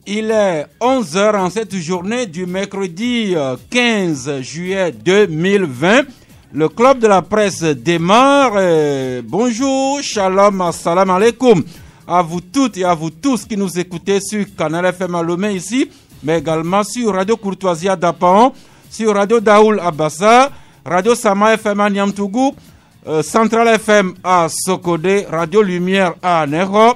Il est 11h en cette journée du mercredi 15 juillet 2020. Le club de la presse démarre. Bonjour, shalom, assalamu alaikum à vous toutes et à vous tous qui nous écoutez sur Canal FM à Lomé ici, mais également sur Radio Courtoisie à Dapaon, sur Radio Daoul à Bassa, Radio Sama FM à Niamtougou, Central FM à Sokodé, Radio Lumière à Nero,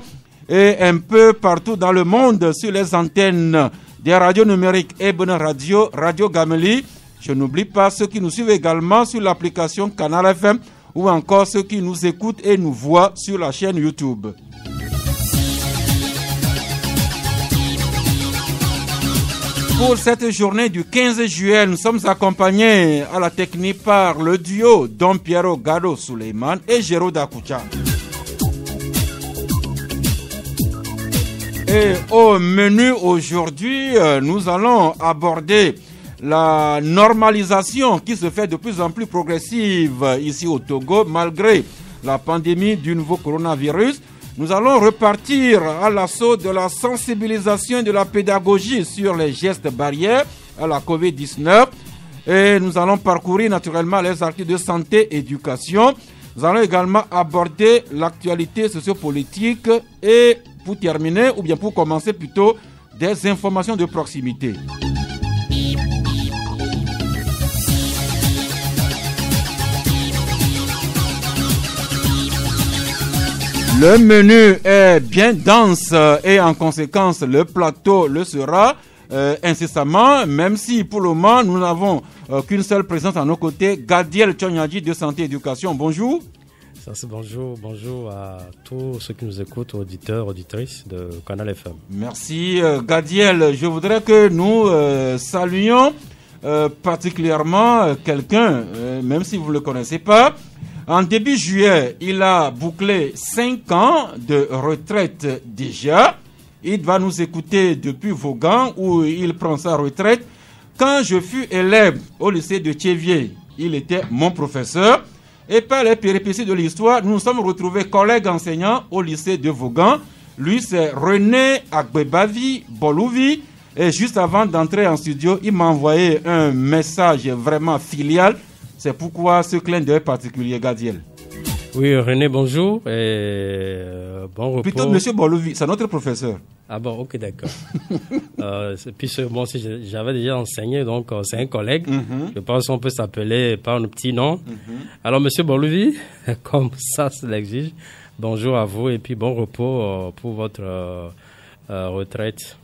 et un peu partout dans le monde sur les antennes des radios numériques Ebene Radio, Radio Gameli. Je n'oublie pas ceux qui nous suivent également sur l'application Canal FM ou encore ceux qui nous écoutent et nous voient sur la chaîne YouTube. Pour cette journée du 15 juillet, nous sommes accompagnés à la technique par le duo Don Piero Gado Suleiman et Géraud Dakoucha. Et au menu aujourd'hui, nous allons aborder la normalisation qui se fait de plus en plus progressive ici au Togo, malgré la pandémie du nouveau coronavirus. Nous allons repartir à l'assaut de la sensibilisation et de la pédagogie sur les gestes barrières à la COVID-19. Et nous allons parcourir naturellement les articles de santé et éducation. Nous allons également aborder l'actualité sociopolitique et pour terminer, ou bien pour commencer plutôt, des informations de proximité. Le menu est bien dense et en conséquence, le plateau le sera incessamment, même si pour le moment, nous n'avons qu'une seule présence à nos côtés, Gadiel Tchonyadji de Santé et Éducation. Bonjour. Bonjour à tous ceux qui nous écoutent, auditeurs, auditrices de Canal FM. Merci Gadiel. Je voudrais que nous saluions particulièrement quelqu'un, même si vous ne le connaissez pas. En début juillet, il a bouclé 5 ans de retraite déjà. Il va nous écouter depuis Vaughan où il prend sa retraite. Quand je fus élève au lycée de Thiévier, il était mon professeur. Et par les péripéties de l'histoire, nous nous sommes retrouvés collègues enseignants au lycée de Vaughan. Lui, c'est René Agbebavi Bolouvi. Et juste avant d'entrer en studio, il m'a envoyé un message vraiment filial. C'est pourquoi ce clin d'œil particulier, Gadiel. Oui, René, bonjour. Et bon repos. Plutôt Monsieur Bolouvi, c'est notre professeur. Ah bon, ok, d'accord. Puis moi aussi, j'avais déjà enseigné, donc c'est un collègue. Je pense qu'on peut s'appeler par nos petits noms. Alors, Monsieur Bolouvi, comme ça l'exige, bonjour à vous et puis bon repos pour votre retraite.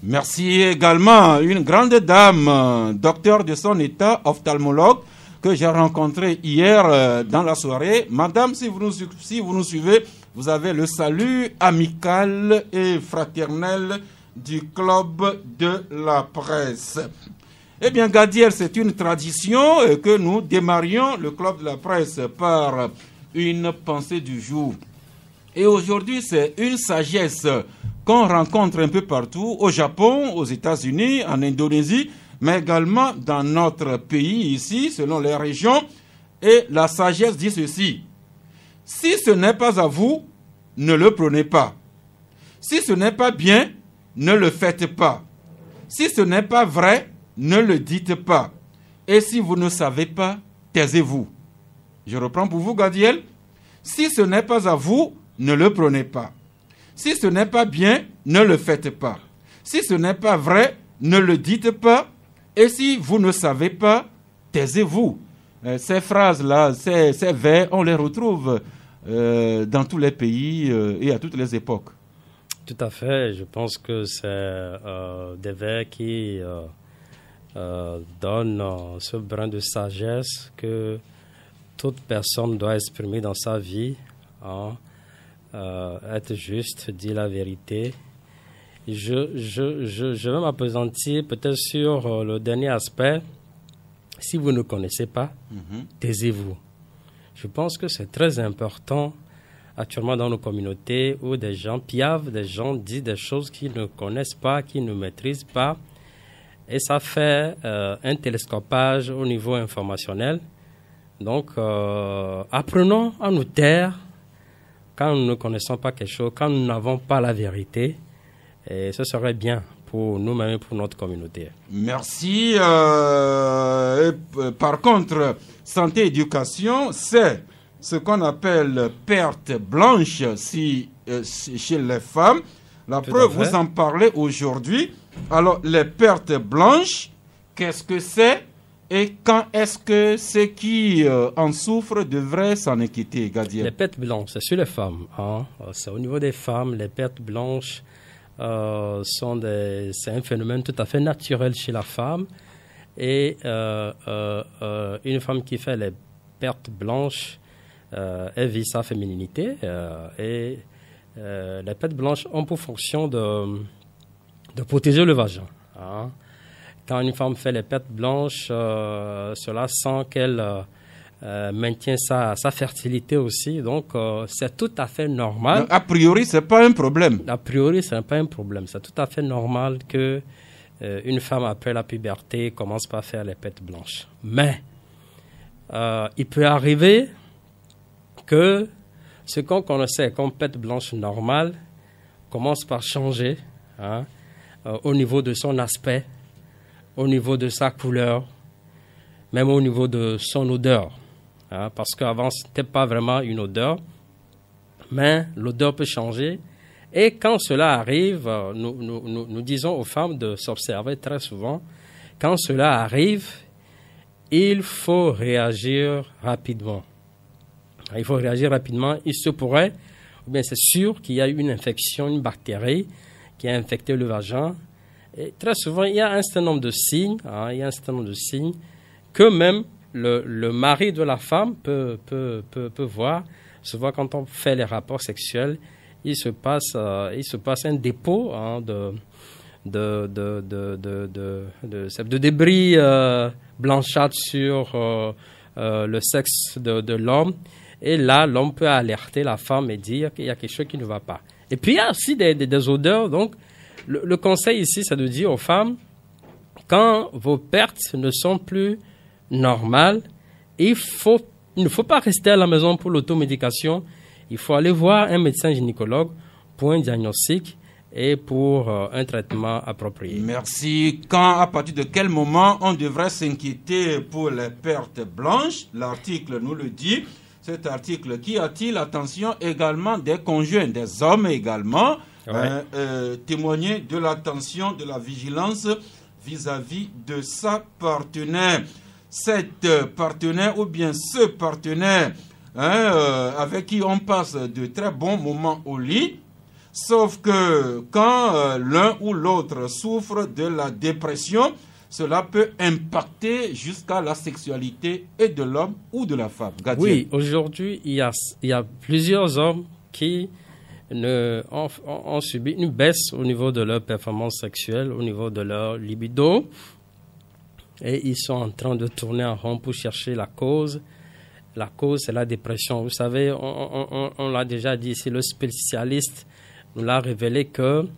Merci également. Une grande dame, docteur de son état, ophtalmologue, que j'ai rencontré hier dans la soirée. Madame, si vous nous suivez, vous avez le salut amical et fraternel du club de la presse. Eh bien, Gadiel, c'est une tradition que nous démarrions le club de la presse par une pensée du jour. Et aujourd'hui, c'est une sagesse qu'on rencontre un peu partout, au Japon, aux États-Unis, en Indonésie, mais également dans notre pays ici, selon les régions. Et la sagesse dit ceci: si ce n'est pas à vous, ne le prenez pas. Si ce n'est pas bien, ne le faites pas. Si ce n'est pas vrai, ne le dites pas. Et si vous ne savez pas, taisez-vous. Je reprends pour vous, Gadiel. Si ce n'est pas à vous, ne le prenez pas. Si ce n'est pas bien, ne le faites pas. Si ce n'est pas vrai, ne le dites pas. Et si vous ne savez pas, taisez-vous. Ces phrases-là, ces vers, on les retrouve dans tous les pays et à toutes les époques. Tout à fait. Je pense que c'est des vers qui donnent ce brin de sagesse que toute personne doit exprimer dans sa vie. Être juste, dire la vérité. Je vais m'appesantir peut-être sur le dernier aspect. Si vous ne connaissez pas, taisez-vous. Je pense que c'est très important actuellement dans nos communautés où des gens piavent, des gens disent des choses qu'ils ne connaissent pas, qu'ils ne maîtrisent pas. Et ça fait un télescopage au niveau informationnel. Donc, apprenons à nous taire quand nous ne connaissons pas quelque chose, quand nous n'avons pas la vérité. Et ce serait bien pour nous-mêmes et pour notre communauté. Merci. Par contre, santé éducation, c'est ce qu'on appelle perte blanche chez les femmes. La preuve, vous en parlez aujourd'hui. Alors, les pertes blanches, qu'est-ce que c'est et quand est-ce que ceux qui en souffrent devraient s'en inquiéter, Gadiel? Les pertes blanches, c'est sur les femmes. Hein. C'est au niveau des femmes, les pertes blanches c'est un phénomène tout à fait naturel chez la femme. Et une femme qui fait les pertes blanches, elle vit sa fémininité. Et les pertes blanches ont pour fonction de protéger le vagin. Hein. Quand une femme fait les pertes blanches, cela sent qu'elle maintient sa fertilité aussi. Donc, c'est tout à fait normal. A priori, ce n'est pas un problème. A priori, ce n'est pas un problème. C'est tout à fait normal que une femme après la puberté commence par faire les pertes blanches. Mais, il peut arriver que ce qu'on connaissait comme pertes blanches normales commence par changer, hein, au niveau de son aspect, au niveau de sa couleur, même au niveau de son odeur. Hein, parce qu'avant, ce n'était pas vraiment une odeur, mais l'odeur peut changer. Et quand cela arrive, nous disons aux femmes de s'observer très souvent. Quand cela arrive, il faut réagir rapidement. Il faut réagir rapidement. Il se pourrait, ou bien c'est sûr qu'il y a eu une infection, une bactérie qui a infecté le vagin. Et très souvent, il y a un certain nombre de signes, hein, il y a un certain nombre de signes que même le mari de la femme peut voir. Souvent, quand on fait les rapports sexuels, il se passe un dépôt, hein, de débris blanchâtres sur le sexe de l'homme. Et là, l'homme peut alerter la femme et dire qu'il y a quelque chose qui ne va pas. Et puis, il y a aussi des odeurs. Donc, le conseil ici, c'est de dire aux femmes, quand vos pertes ne sont plus normales, il ne faut pas rester à la maison pour l'automédication. Il faut aller voir un médecin gynécologue pour un diagnostic et pour un traitement approprié. Merci. À partir de quel moment on devrait s'inquiéter pour les pertes blanches? L'article nous le dit. Cet article qui attire l'attention également des conjoints, des hommes également, témoigner de l'attention, de la vigilance vis-à-vis de sa partenaire. Cette partenaire ou bien ce partenaire avec qui on passe de très bons moments au lit, sauf que quand l'un ou l'autre souffre de la dépression, cela peut impacter jusqu'à la sexualité et de l'homme ou de la femme. Gadiel. Oui, aujourd'hui, il y a plusieurs hommes qui ont subi une baisse au niveau de leur performance sexuelle, au niveau de leur libido. Et ils sont en train de tourner en rond pour chercher la cause. La cause, c'est la dépression. Vous savez, on l'a déjà dit ici, le spécialiste nous l'a révélé que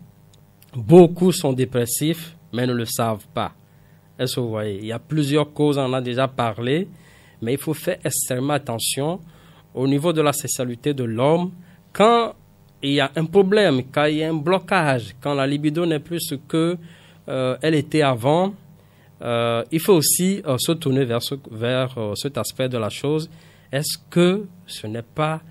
beaucoup sont dépressifs, mais ne le savent pas. Est-ce que vous voyez? Il y a plusieurs causes, on en a déjà parlé, mais il faut faire extrêmement attention au niveau de la sexualité de l'homme. Quand il y a un problème, quand il y a un blocage, quand la libido n'est plus ce qu'elle était avant, il faut aussi se tourner vers cet aspect de la chose. Est-ce que ce n'est pas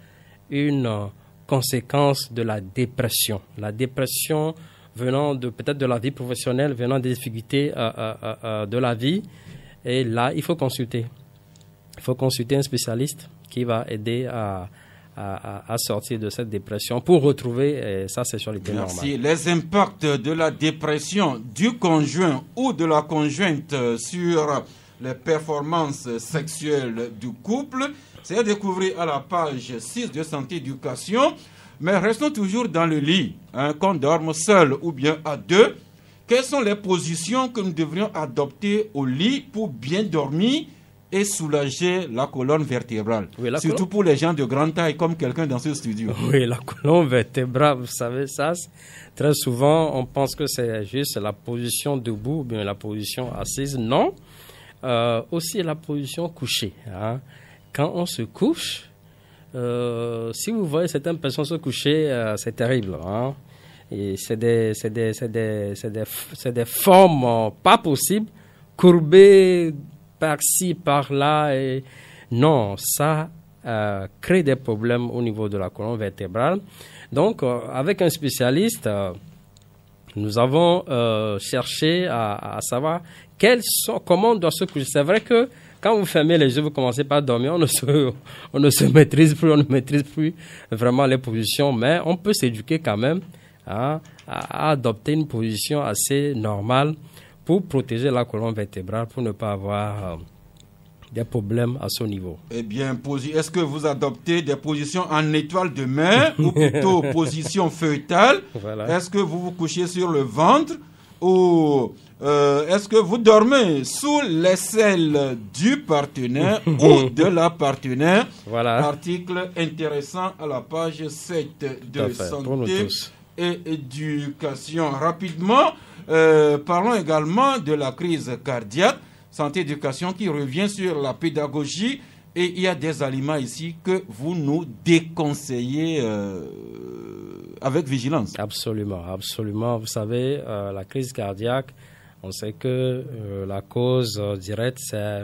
une conséquence de la dépression? La dépression venant peut-être de la vie professionnelle, venant des difficultés de la vie. Et là, il faut consulter. Il faut consulter un spécialiste qui va aider à sortir de cette dépression pour retrouver sa sexualité normale. Merci. Les impacts de la dépression du conjoint ou de la conjointe sur les performances sexuelles du couple, c'est à découvrir à la page 6 de Santé Éducation. Mais restons toujours dans le lit, qu'on dorme seul ou bien à deux. Quelles sont les positions que nous devrions adopter au lit pour bien dormir et soulager la colonne vertébrale. Oui, surtout pour les gens de grande taille comme quelqu'un dans ce studio. Oui, la colonne vertébrale, vous savez, ça, très souvent, on pense que c'est juste la position debout ou bien la position assise. Non, aussi la position couchée. Hein. Quand on se couche, si vous voyez certaines personnes se coucher, c'est terrible. Hein. Et c'est des formes pas possibles, courbées par-ci, par-là. Et non, ça crée des problèmes au niveau de la colonne vertébrale. Donc, avec un spécialiste, nous avons cherché à savoir comment on doit se coucher. C'est vrai que quand vous fermez les yeux, vous commencez par dormir, on ne se maîtrise plus, on ne maîtrise plus vraiment les positions, mais on peut s'éduquer quand même à adopter une position assez normale pour protéger la colonne vertébrale, pour ne pas avoir des problèmes à ce niveau. Eh bien, est-ce que vous adoptez des positions en étoile de mer ou plutôt position fœtale? Voilà. Est-ce que vous vous couchez sur le ventre ou est-ce que vous dormez sous l'aisselle du partenaire ou de la partenaire? Voilà. Article intéressant à la page 7 de Santé et Éducation. Rapidement, parlons également de la crise cardiaque. Santé et Éducation qui revient sur la pédagogie. Et il y a des aliments ici que vous nous déconseillez avec vigilance. Absolument, absolument. Vous savez, la crise cardiaque, on sait que la cause directe, c'est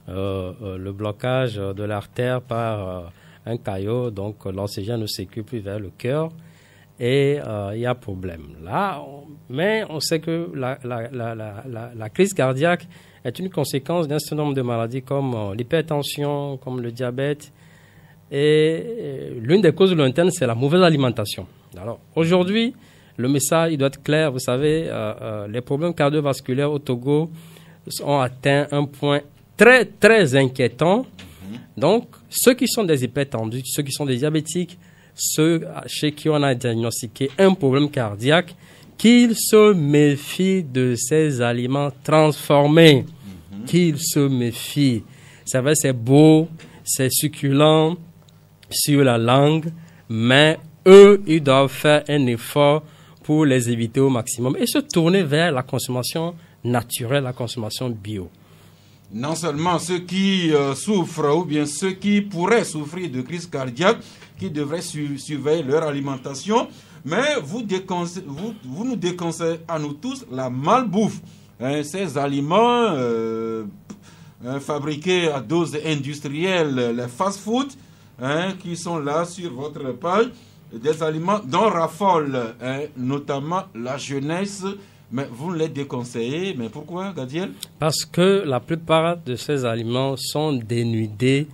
le blocage de l'artère par un caillot. Donc, l'oxygène ne circule plus vers le cœur et il y a problème. Là, mais on sait que la crise cardiaque est une conséquence d'un certain nombre de maladies comme l'hypertension, comme le diabète. Et l'une des causes lointaines, c'est la mauvaise alimentation. Alors, aujourd'hui, le message il doit être clair. Vous savez, les problèmes cardiovasculaires au Togo ont atteint un point très, très inquiétant. Donc, ceux qui sont des hypertendus, ceux qui sont des diabétiques, ceux chez qui on a diagnostiqué un problème cardiaque, qu'ils se méfient de ces aliments transformés. Qu'ils se méfient. C'est vrai, c'est beau, c'est succulent sur la langue, mais eux, ils doivent faire un effort pour les éviter au maximum et se tourner vers la consommation naturelle, la consommation bio. Non seulement ceux qui souffrent ou bien ceux qui pourraient souffrir de crise cardiaque, qui devraient surveiller leur alimentation, mais vous nous déconseillez à nous tous la malbouffe. Ces aliments fabriqués à dose industrielle, les fast-food, qui sont là sur votre page, des aliments dont raffole notamment la jeunesse, mais vous les déconseillez. Mais pourquoi, Gadiel? Parce que la plupart de ces aliments sont dénudés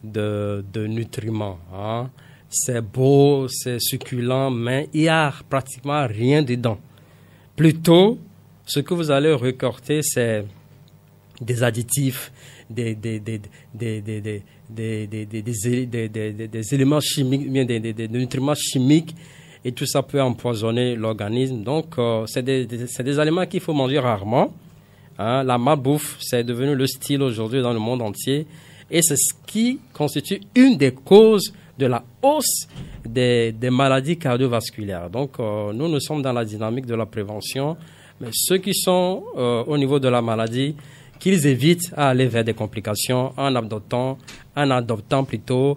de nutriments. Hein. C'est beau, c'est succulent, mais il n'y a pratiquement rien dedans. Plutôt, ce que vous allez récolter, c'est des additifs, des éléments chimiques, des nutriments chimiques, et tout ça peut empoisonner l'organisme. Donc, c'est des aliments qu'il faut manger rarement. Hein. La malbouffe, c'est devenu le style aujourd'hui dans le monde entier, et c'est ce qui constitue une des causes de la hausse des maladies cardiovasculaires. Donc, nous sommes dans la dynamique de la prévention. Mais ceux qui sont au niveau de la maladie, qu'ils évitent à aller vers des complications en adoptant plutôt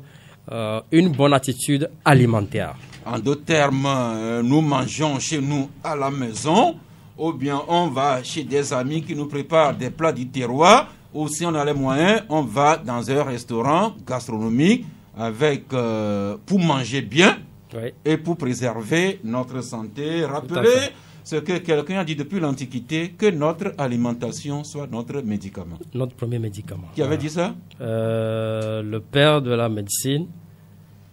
une bonne attitude alimentaire. En d'autres termes, nous mangeons chez nous à la maison, ou bien on va chez des amis qui nous préparent des plats du terroir, ou si on a les moyens, on va dans un restaurant gastronomique pour manger bien, oui, et pour préserver notre santé. Rappelez ce que quelqu'un a dit depuis l'Antiquité, que notre alimentation soit notre médicament. Notre premier médicament. Qui avait dit ça? Le père de la médecine.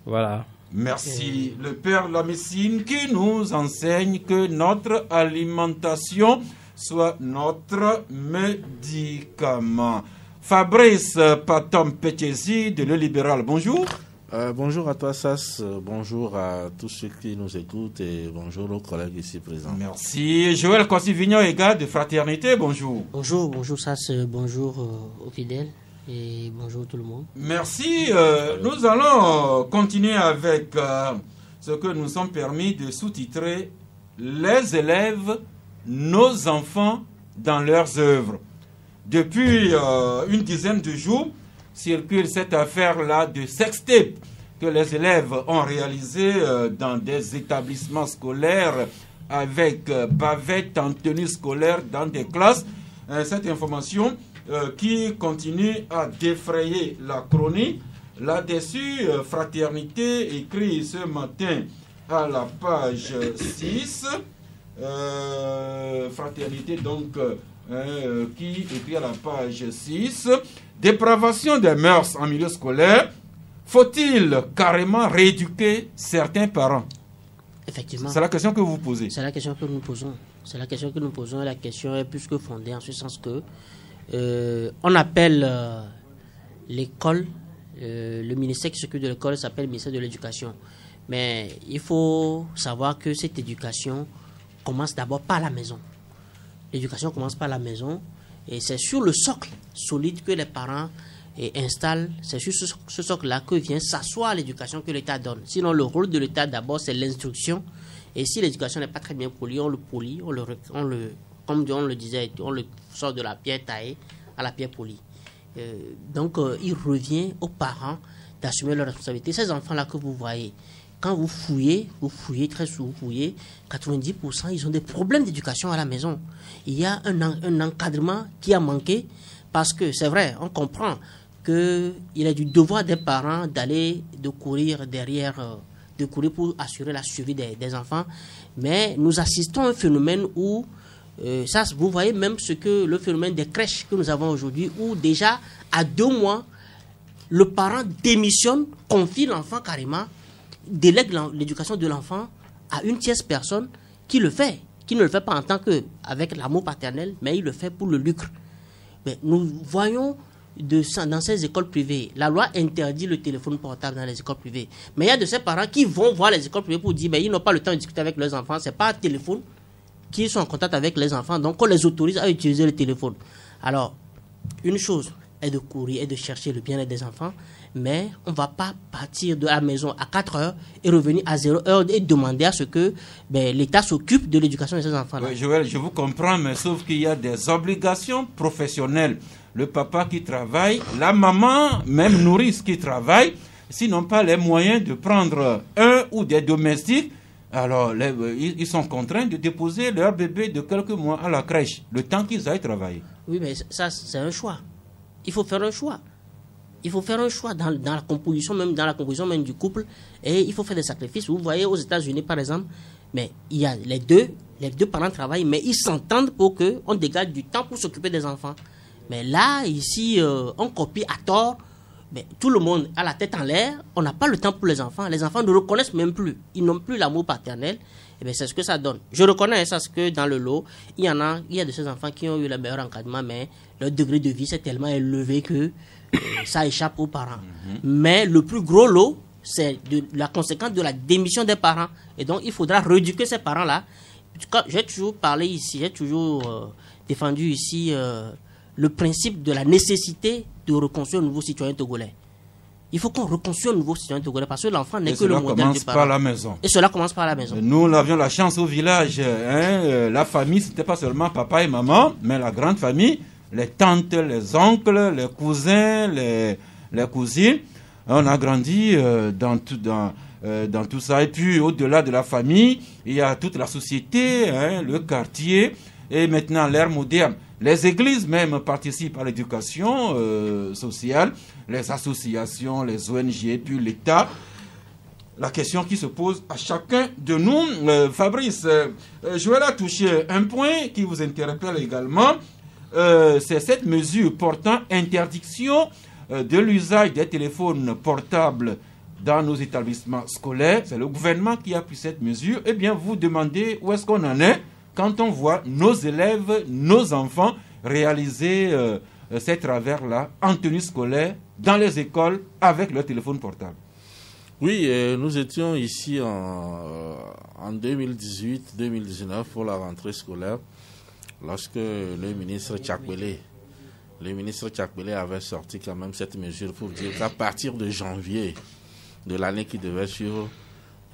Voilà. Merci. Le père de la médecine qui nous enseigne que notre alimentation soit notre médicament. Fabrice Patom-Petesi de Le Libéral, bonjour. Bonjour à toi, Sas. Bonjour à tous ceux qui nous écoutent et bonjour aux collègues ici présents. Merci. Joël Kossi-Vignon, égard de Fraternité, bonjour. Bonjour Sas, bonjour aux fidèles et bonjour tout le monde. Merci. Nous allons continuer avec ce que nous sommes permis de sous-titrer les élèves, nos enfants dans leurs œuvres. Depuis une dizaine de jours, circule cette affaire-là de sextape que les élèves ont réalisé dans des établissements scolaires avec bavette en tenue scolaire dans des classes. Cette information qui continue à défrayer la chronique. Là-dessus, Fraternité écrit ce matin à la page 6. Fraternité donc qui écrit à la page 6. Dépravation des mœurs en milieu scolaire. Faut-il carrément rééduquer certains parents? Effectivement. C'est la question que vous posez. C'est la question que nous posons. C'est la question que nous posons et la question est plus que fondée en ce sens que on appelle l'école, le ministère qui s'occupe de l'école s'appelle le ministère de l'Éducation. Mais il faut savoir que cette éducation commence d'abord par la maison. L'éducation commence par la maison. Et c'est sur le socle solide que les parents installent, c'est sur ce socle-là que vient s'asseoir l'éducation que l'État donne. Sinon, le rôle de l'État, d'abord, c'est l'instruction. Et si l'éducation n'est pas très bien polie, on le polie, comme on le disait, on le sort de la pierre taillée à la pierre polie. Donc, il revient aux parents d'assumer leurs responsabilités. Ces enfants-là que vous voyez, quand vous fouillez très souvent, 90%, ils ont des problèmes d'éducation à la maison. Il y a un encadrement qui a manqué parce que, c'est vrai, on comprend qu'il est du devoir des parents de courir pour assurer la survie des enfants. Mais nous assistons à un phénomène où, vous voyez même le phénomène des crèches que nous avons aujourd'hui, où déjà, à 2 mois, le parent démissionne, confie l'enfant carrément, délègue l'éducation de l'enfant à une tierce personne qui ne le fait pas en tant avec l'amour paternel, mais il le fait pour le lucre. Mais nous voyons dans ces écoles privées, la loi interdit le téléphone portable dans les écoles privées. Mais il y a de ces parents qui vont voir les écoles privées pour dire ils n'ont pas le temps de discuter avec leurs enfants, c'est pas un téléphone qui sont en contact avec les enfants, donc on les autorise à utiliser le téléphone. Alors, une chose est de courir et de chercher le bien-être des enfants, mais on ne va pas partir de la maison à 4 heures et revenir à 0 heure et demander à ce que l'État s'occupe de l'éducation de ces enfants-là. Oui, Joël, je vous comprends, mais sauf qu'il y a des obligations professionnelles. Le papa qui travaille, la maman, même nourrice qui travaille, s'ils n'ont pas les moyens de prendre un ou des domestiques, alors ils sont contraints de déposer leur bébé de quelques mois à la crèche, le temps qu'ils aillent travailler. Oui, mais ça, c'est un choix. Il faut faire un choix. Il faut faire un choix dans la composition même du couple, et il faut faire des sacrifices. Vous voyez aux États-Unis par exemple, mais il y a les deux parents travaillent, mais ils s'entendent pour qu'on dégage du temps pour s'occuper des enfants. Mais là, ici, on copie à tort. Mais tout le monde a la tête en l'air. On n'a pas le temps pour les enfants. Les enfants ne reconnaissent même plus. Ils n'ont plus l'amour paternel. Et bien, c'est ce que ça donne. Je reconnais ça, ce que dans le lot, il y a de ces enfants qui ont eu le meilleur encadrement, mais leur degré de vie s'est tellement élevé que ça échappe aux parents. Mais le plus gros lot, c'est la conséquence de la démission des parents. Et donc, il faudra rééduquer ces parents-là. J'ai toujours parlé ici, j'ai toujours défendu ici le principe de la nécessité de reconstruire un nouveau citoyen togolais. Il faut qu'on reconstruise un nouveau citoyen togolais parce que l'enfant n'est que le modèle du parent. Par la maison. Et cela commence par la maison. Nous avions la chance au village. La famille, ce n'était pas seulement papa et maman, mais la grande famille, les tantes, les oncles, les cousins, les cousines. On a grandi dans tout ça. Et puis, au-delà de la famille, il y a toute la société, le quartier, et maintenant l'ère moderne. Les églises même participent à l'éducation sociale, les associations, les ONG, puis l'État. La question qui se pose à chacun de nous, Fabrice, Joël a touché un point qui vous interpelle également, c'est cette mesure portant interdiction de l'usage des téléphones portables dans nos établissements scolaires. C'est le gouvernement qui a pris cette mesure. Eh bien, vous demandez où est-ce qu'on en est quand on voit nos élèves, nos enfants réaliser ces travers-là en tenue scolaire dans les écoles avec leur téléphone portable. Oui, nous étions ici en 2018-2019 pour la rentrée scolaire, lorsque le ministre Tchakbele avait sorti quand même cette mesure pour dire qu'à partir de janvier de l'année qui devait suivre,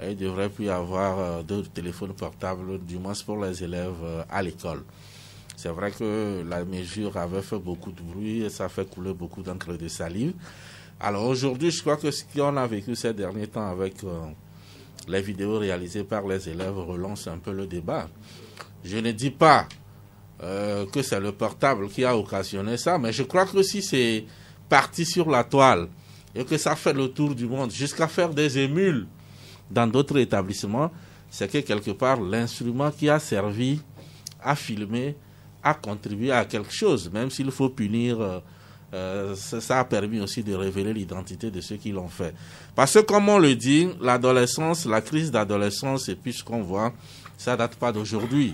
il ne devrait plus y avoir de téléphone portable, du moins pour les élèves à l'école. C'est vrai que la mesure avait fait beaucoup de bruit et ça fait couler beaucoup d'encre de salive. Alors aujourd'hui, je crois que ce qu'on a vécu ces derniers temps avec les vidéos réalisées par les élèves relance un peu le débat. Je ne dis pas que c'est le portable qui a occasionné ça, mais je crois que si c'est parti sur la toile et que ça fait le tour du monde jusqu'à faire des émules dans d'autres établissements, c'est que quelque part l'instrument qui a servi à filmer a contribué à quelque chose, même s'il faut punir. Ça a permis aussi de révéler l'identité de ceux qui l'ont fait. Parce que comme on le dit, l'adolescence, la crise d'adolescence, et puis ce qu'on voit, ça date pas d'aujourd'hui.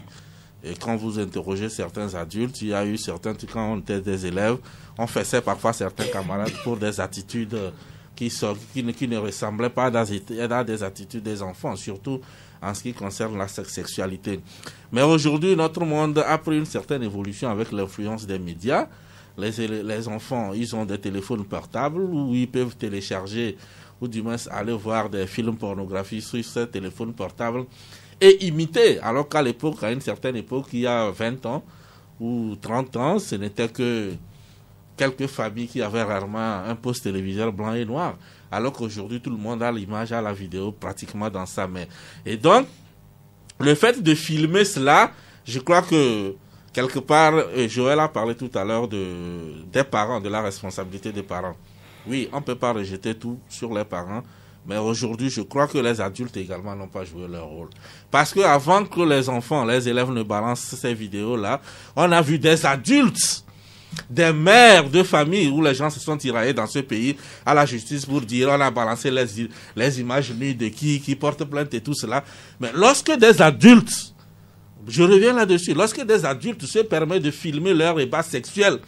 Et quand vous interrogez certains adultes, il y a eu certains, quand on était des élèves, on faisait parfois certains camarades pour des attitudes qui ne ressemblaient pas à des attitudes des enfants, surtout en ce qui concerne la sexualité. Mais aujourd'hui, notre monde a pris une certaine évolution avec l'influence des médias. Les enfants, ils ont des téléphones portables où ils peuvent télécharger ou du moins aller voir des films pornographiques sur ces téléphones portables et imiter. Alors qu'à l'époque, à une certaine époque, il y a 20 ans ou 30 ans, ce n'était que quelques familles qui avaient rarement un poste téléviseur blanc et noir. Alors qu'aujourd'hui, tout le monde a l'image, a la vidéo pratiquement dans sa main. Et donc, le fait de filmer cela, je crois que quelque part, Joël a parlé tout à l'heure des parents, de la responsabilité des parents. Oui, on ne peut pas rejeter tout sur les parents, mais aujourd'hui, je crois que les adultes également n'ont pas joué leur rôle. Parce qu'avant que les enfants, les élèves ne balancent ces vidéos-là, on a vu des adultes, des mères de famille où les gens se sont tiraillés dans ce pays à la justice pour dire on a balancé les images nues de qui portent plainte et tout cela. Mais lorsque des adultes, je reviens là-dessus, lorsque des adultes se permettent de filmer leur ébat sexuel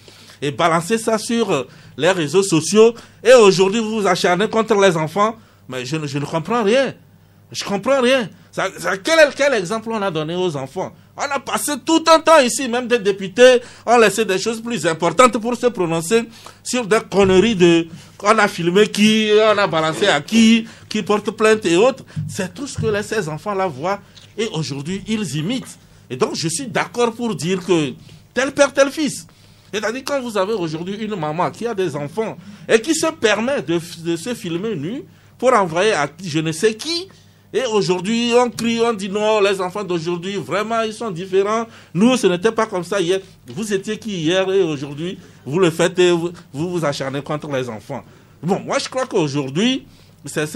et balancer ça sur les réseaux sociaux, et aujourd'hui vous vous acharnez contre les enfants, mais je ne comprends rien. Je comprends rien. Quel exemple on a donné aux enfants? On a passé tout un temps ici, même des députés ont laissé des choses plus importantes pour se prononcer sur des conneries on a filmé qui, on a balancé à qui porte plainte et autres. C'est tout ce que ces enfants-là voient et aujourd'hui ils imitent. Et donc je suis d'accord pour dire que tel père, tel fils. C'est-à-dire quand vous avez aujourd'hui une maman qui a des enfants et qui se permet de se filmer nu pour envoyer à je ne sais qui. Et aujourd'hui, on crie, on dit non, les enfants d'aujourd'hui, vraiment, ils sont différents. Nous, ce n'était pas comme ça hier. Vous étiez qui hier et aujourd'hui, vous le faites et vous vous acharnez contre les enfants. Bon, moi, je crois qu'aujourd'hui, c'est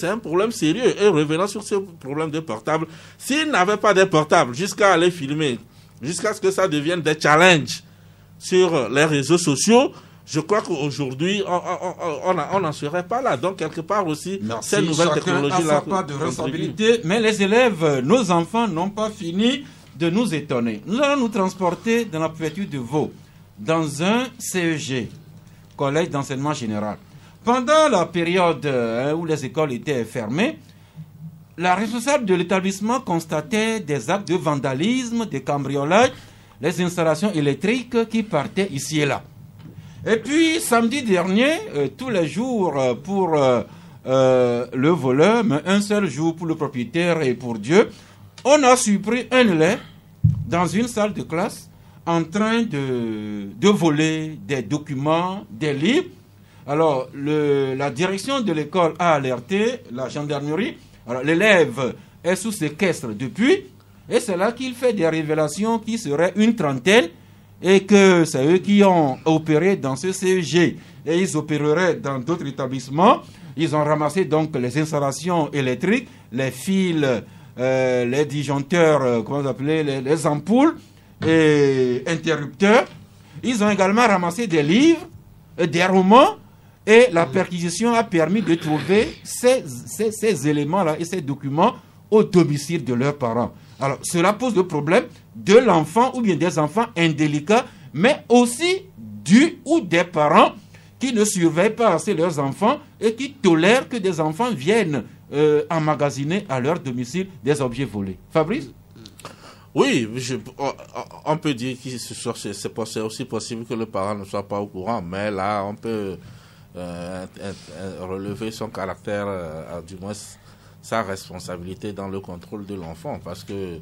un problème sérieux. Et revenant sur ce problème de portable, s'ils n'avaient pas de portable jusqu'à aller filmer, jusqu'à ce que ça devienne des challenges sur les réseaux sociaux, je crois qu'aujourd'hui, on n'en serait pas là. Donc, quelque part aussi, cette nouvelle technologie n'a pas de responsabilité. Mais les élèves, nos enfants, n'ont pas fini de nous étonner. Nous allons nous transporter dans la préfecture de Vaud, dans un CEG, Collège d'enseignement général. Pendant la période où les écoles étaient fermées, la responsable de l'établissement constatait des actes de vandalisme, de cambriolage, les installations électriques qui partaient ici et là. Et puis, samedi dernier, tous les jours pour le voleur, mais un seul jour pour le propriétaire et pour Dieu, on a surpris un élève dans une salle de classe en train de voler des documents, des livres. Alors, la direction de l'école a alerté la gendarmerie. Alors, l'élève est sous séquestre depuis, et c'est là qu'il fait des révélations qui seraient une trentaine, et que c'est eux qui ont opéré dans ce CEG et ils opéreraient dans d'autres établissements. Ils ont ramassé donc les installations électriques, les fils, les disjoncteurs, comment vous appelez, les ampoules et interrupteurs. Ils ont également ramassé des livres, des romans, et la perquisition a permis de trouver ces éléments-là et ces documents au domicile de leurs parents. Alors, cela pose le problème de l'enfant ou bien des enfants indélicats, mais aussi du ou des parents qui ne surveillent pas assez leurs enfants et qui tolèrent que des enfants viennent emmagasiner à leur domicile des objets volés. Fabrice? Oui, on peut dire que c'est aussi possible que le parent ne soit pas au courant, mais là, on peut relever son caractère, du moins sa responsabilité dans le contrôle de l'enfant, parce que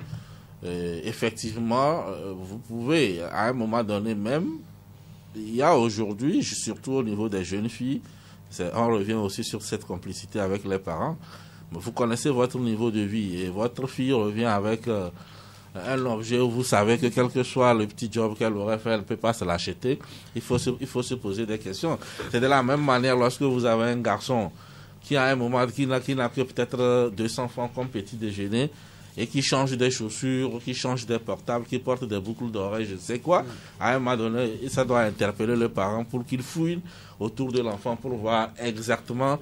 effectivement, vous pouvez, à un moment donné même, il y a aujourd'hui, surtout au niveau des jeunes filles, on revient aussi sur cette complicité avec les parents. Vous connaissez votre niveau de vie et votre fille revient avec un objet où vous savez que quel que soit le petit job qu'elle aurait fait, elle ne peut pas se l'acheter. Il faut se poser des questions. C'est de la même manière lorsque vous avez un garçon qui à un moment qui n'a que peut-être 200 francs comme petit déjeuner et qui change des chaussures, qui change des portables, qui porte des boucles d'oreilles, je ne sais quoi, à un moment donné, ça doit interpeller le parent pour qu'il fouille autour de l'enfant pour voir exactement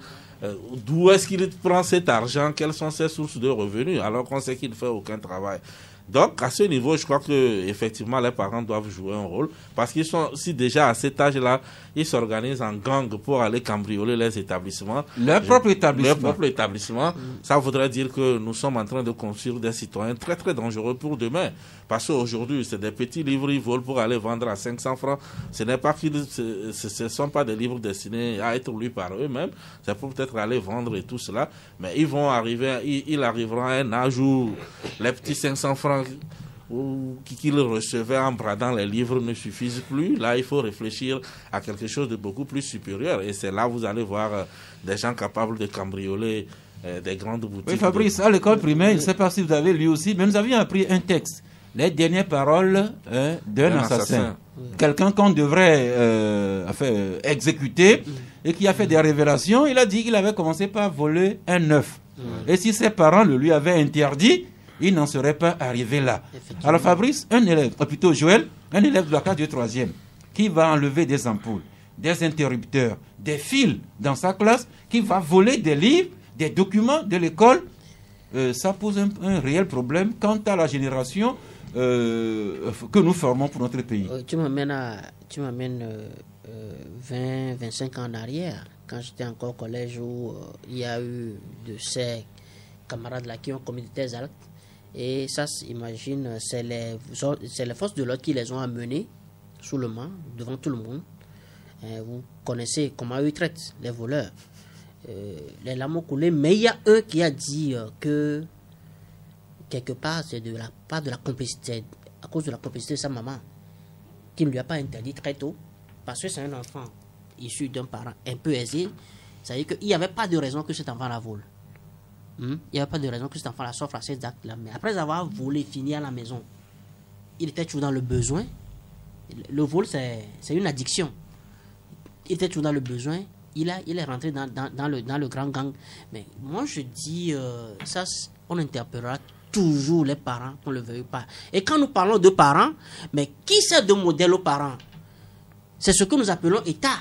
d'où est-ce qu'il prend cet argent, quelles sont ses sources de revenus, alors qu'on sait qu'il ne fait aucun travail. Donc, à ce niveau, je crois que effectivement les parents doivent jouer un rôle, parce qu'ils sont, si déjà à cet âge-là, ils s'organisent en gang pour aller cambrioler les établissements. Leur propre établissement. Leur propre établissement. Ça voudrait dire que nous sommes en train de construire des citoyens très très dangereux pour demain. Parce qu'aujourd'hui, c'est des petits livres, ils volent pour aller vendre à 500 francs. Ce ne sont pas des livres destinés à être lus par eux-mêmes. C'est pour peut-être aller vendre et tout cela. Mais ils vont arriver, ils arriveront à un âge où les petits 500 francs qu'ils recevaient en bradant les livres ne suffisent plus. Là, il faut réfléchir à quelque chose de beaucoup plus supérieur. Et c'est là où vous allez voir des gens capables de cambrioler des grandes boutiques. Oui, Fabrice, à l'école primaire, je ne sais pas si vous avez lu aussi, mais nous avions appris un texte. Les dernières paroles d'un assassin. Quelqu'un qu'on devrait exécuter et qui a fait des révélations. Il a dit qu'il avait commencé par voler un œuf. Et si ses parents le lui avaient interdit, il n'en serait pas arrivé là. Alors Fabrice, un élève, ou plutôt Joël, un élève de la classe de 3e, qui va enlever des ampoules, des interrupteurs, des fils dans sa classe, qui va voler des livres, des documents de l'école, ça pose un réel problème quant à la génération que nous formons pour notre pays. Tu m'amènes 20-25 ans en arrière, quand j'étais encore au collège, où il y a eu de ces camarades-là qui ont commis des actes. Et ça, imagine, c'est les forces de l'ordre qui les ont amenés sous le mât, devant tout le monde. Vous connaissez comment ils traitent les voleurs. Les larmes ont coulé, mais il y a un qui a dit que quelque part, c'est de la part de la complicité, à cause de la complicité de sa maman, qui ne lui a pas interdit très tôt, parce que c'est un enfant issu d'un parent un peu aisé. C'est-à-dire qu'il n'y avait pas de raison que cet enfant la vole. Il n'y avait pas de raison que cet enfant-là s'offre à ces actes-là. Mais après avoir volé, fini à la maison, il était toujours dans le besoin. Le vol, c'est une addiction. Il était toujours dans le besoin. Il est rentré dans le grand gang. Mais moi, je dis, ça, on interpellera toujours les parents, qu'on ne le veuille pas. Et quand nous parlons de parents, mais qui sert de modèle aux parents? C'est ce que nous appelons État.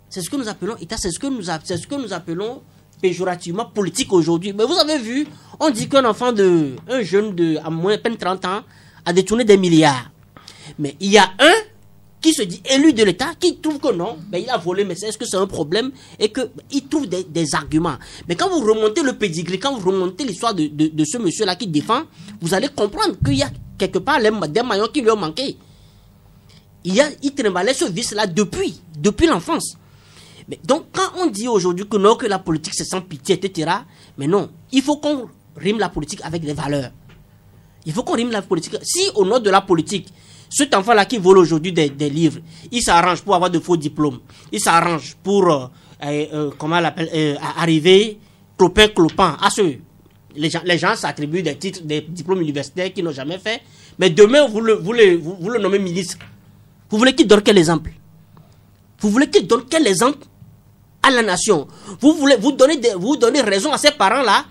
C'est ce que nous appelons État. C'est ce que nous appelons péjorativement politique aujourd'hui. Mais vous avez vu, on dit qu'un enfant un jeune à moins de peine 30 ans a détourné des milliards. Mais il y a un qui se dit élu de l'État, qui trouve que non, ben il a volé, mais est-ce que c'est un problème? Et qu'il trouve des arguments. Mais quand vous remontez le pédigré, quand vous remontez l'histoire de ce monsieur-là qui défend, vous allez comprendre qu'il y a quelque part des maillons qui lui ont manqué. Il trimballait ce vice-là depuis l'enfance. Mais donc, quand on dit aujourd'hui que non, que la politique c'est sans pitié, etc., mais non, il faut qu'on rime la politique avec des valeurs. Il faut qu'on rime la politique. Si au nom de la politique, cet enfant-là qui vole aujourd'hui des livres, il s'arrange pour avoir de faux diplômes, il s'arrange pour, comment on l'appelle, arriver clopin à ceux. Les gens s'attribuent des titres, des diplômes universitaires qu'ils n'ont jamais fait, mais demain, vous le nommez ministre. Vous voulez qu'il donne quel exemple? Vous voulez qu'il donne quel exemple à la nation? Vous donnez raison à ces parents-là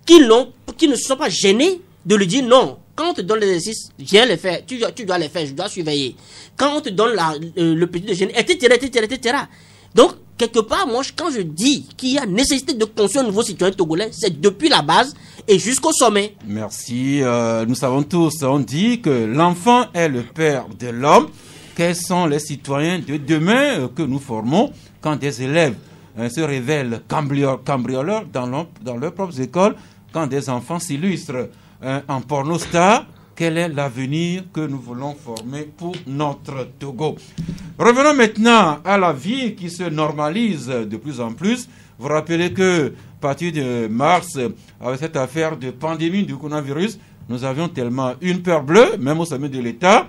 qui ne se sont pas gênés de lui dire non. Quand on te donne l'exercice, viens les faire, tu dois les faire, je dois surveiller. Quand on te donne le petit déjeuner, etc. Donc, quelque part, moi, quand je dis qu'il y a nécessité de construire un nouveau citoyen togolais, c'est depuis la base et jusqu'au sommet. Merci. Nous savons tous, on dit que l'enfant est le père de l'homme. quels sont les citoyens de demain que nous formons quand des élèves se révèlent cambrioleurs dans leurs propres écoles, quand des enfants s'illustrent en pornostar. Quel est l'avenir que nous voulons former pour notre Togo? Revenons maintenant à la vie qui se normalise de plus en plus. Vous rappelez que à partir de mars, avec cette affaire de pandémie du coronavirus, nous avions tellement une peur bleue, même au sommet de l'État.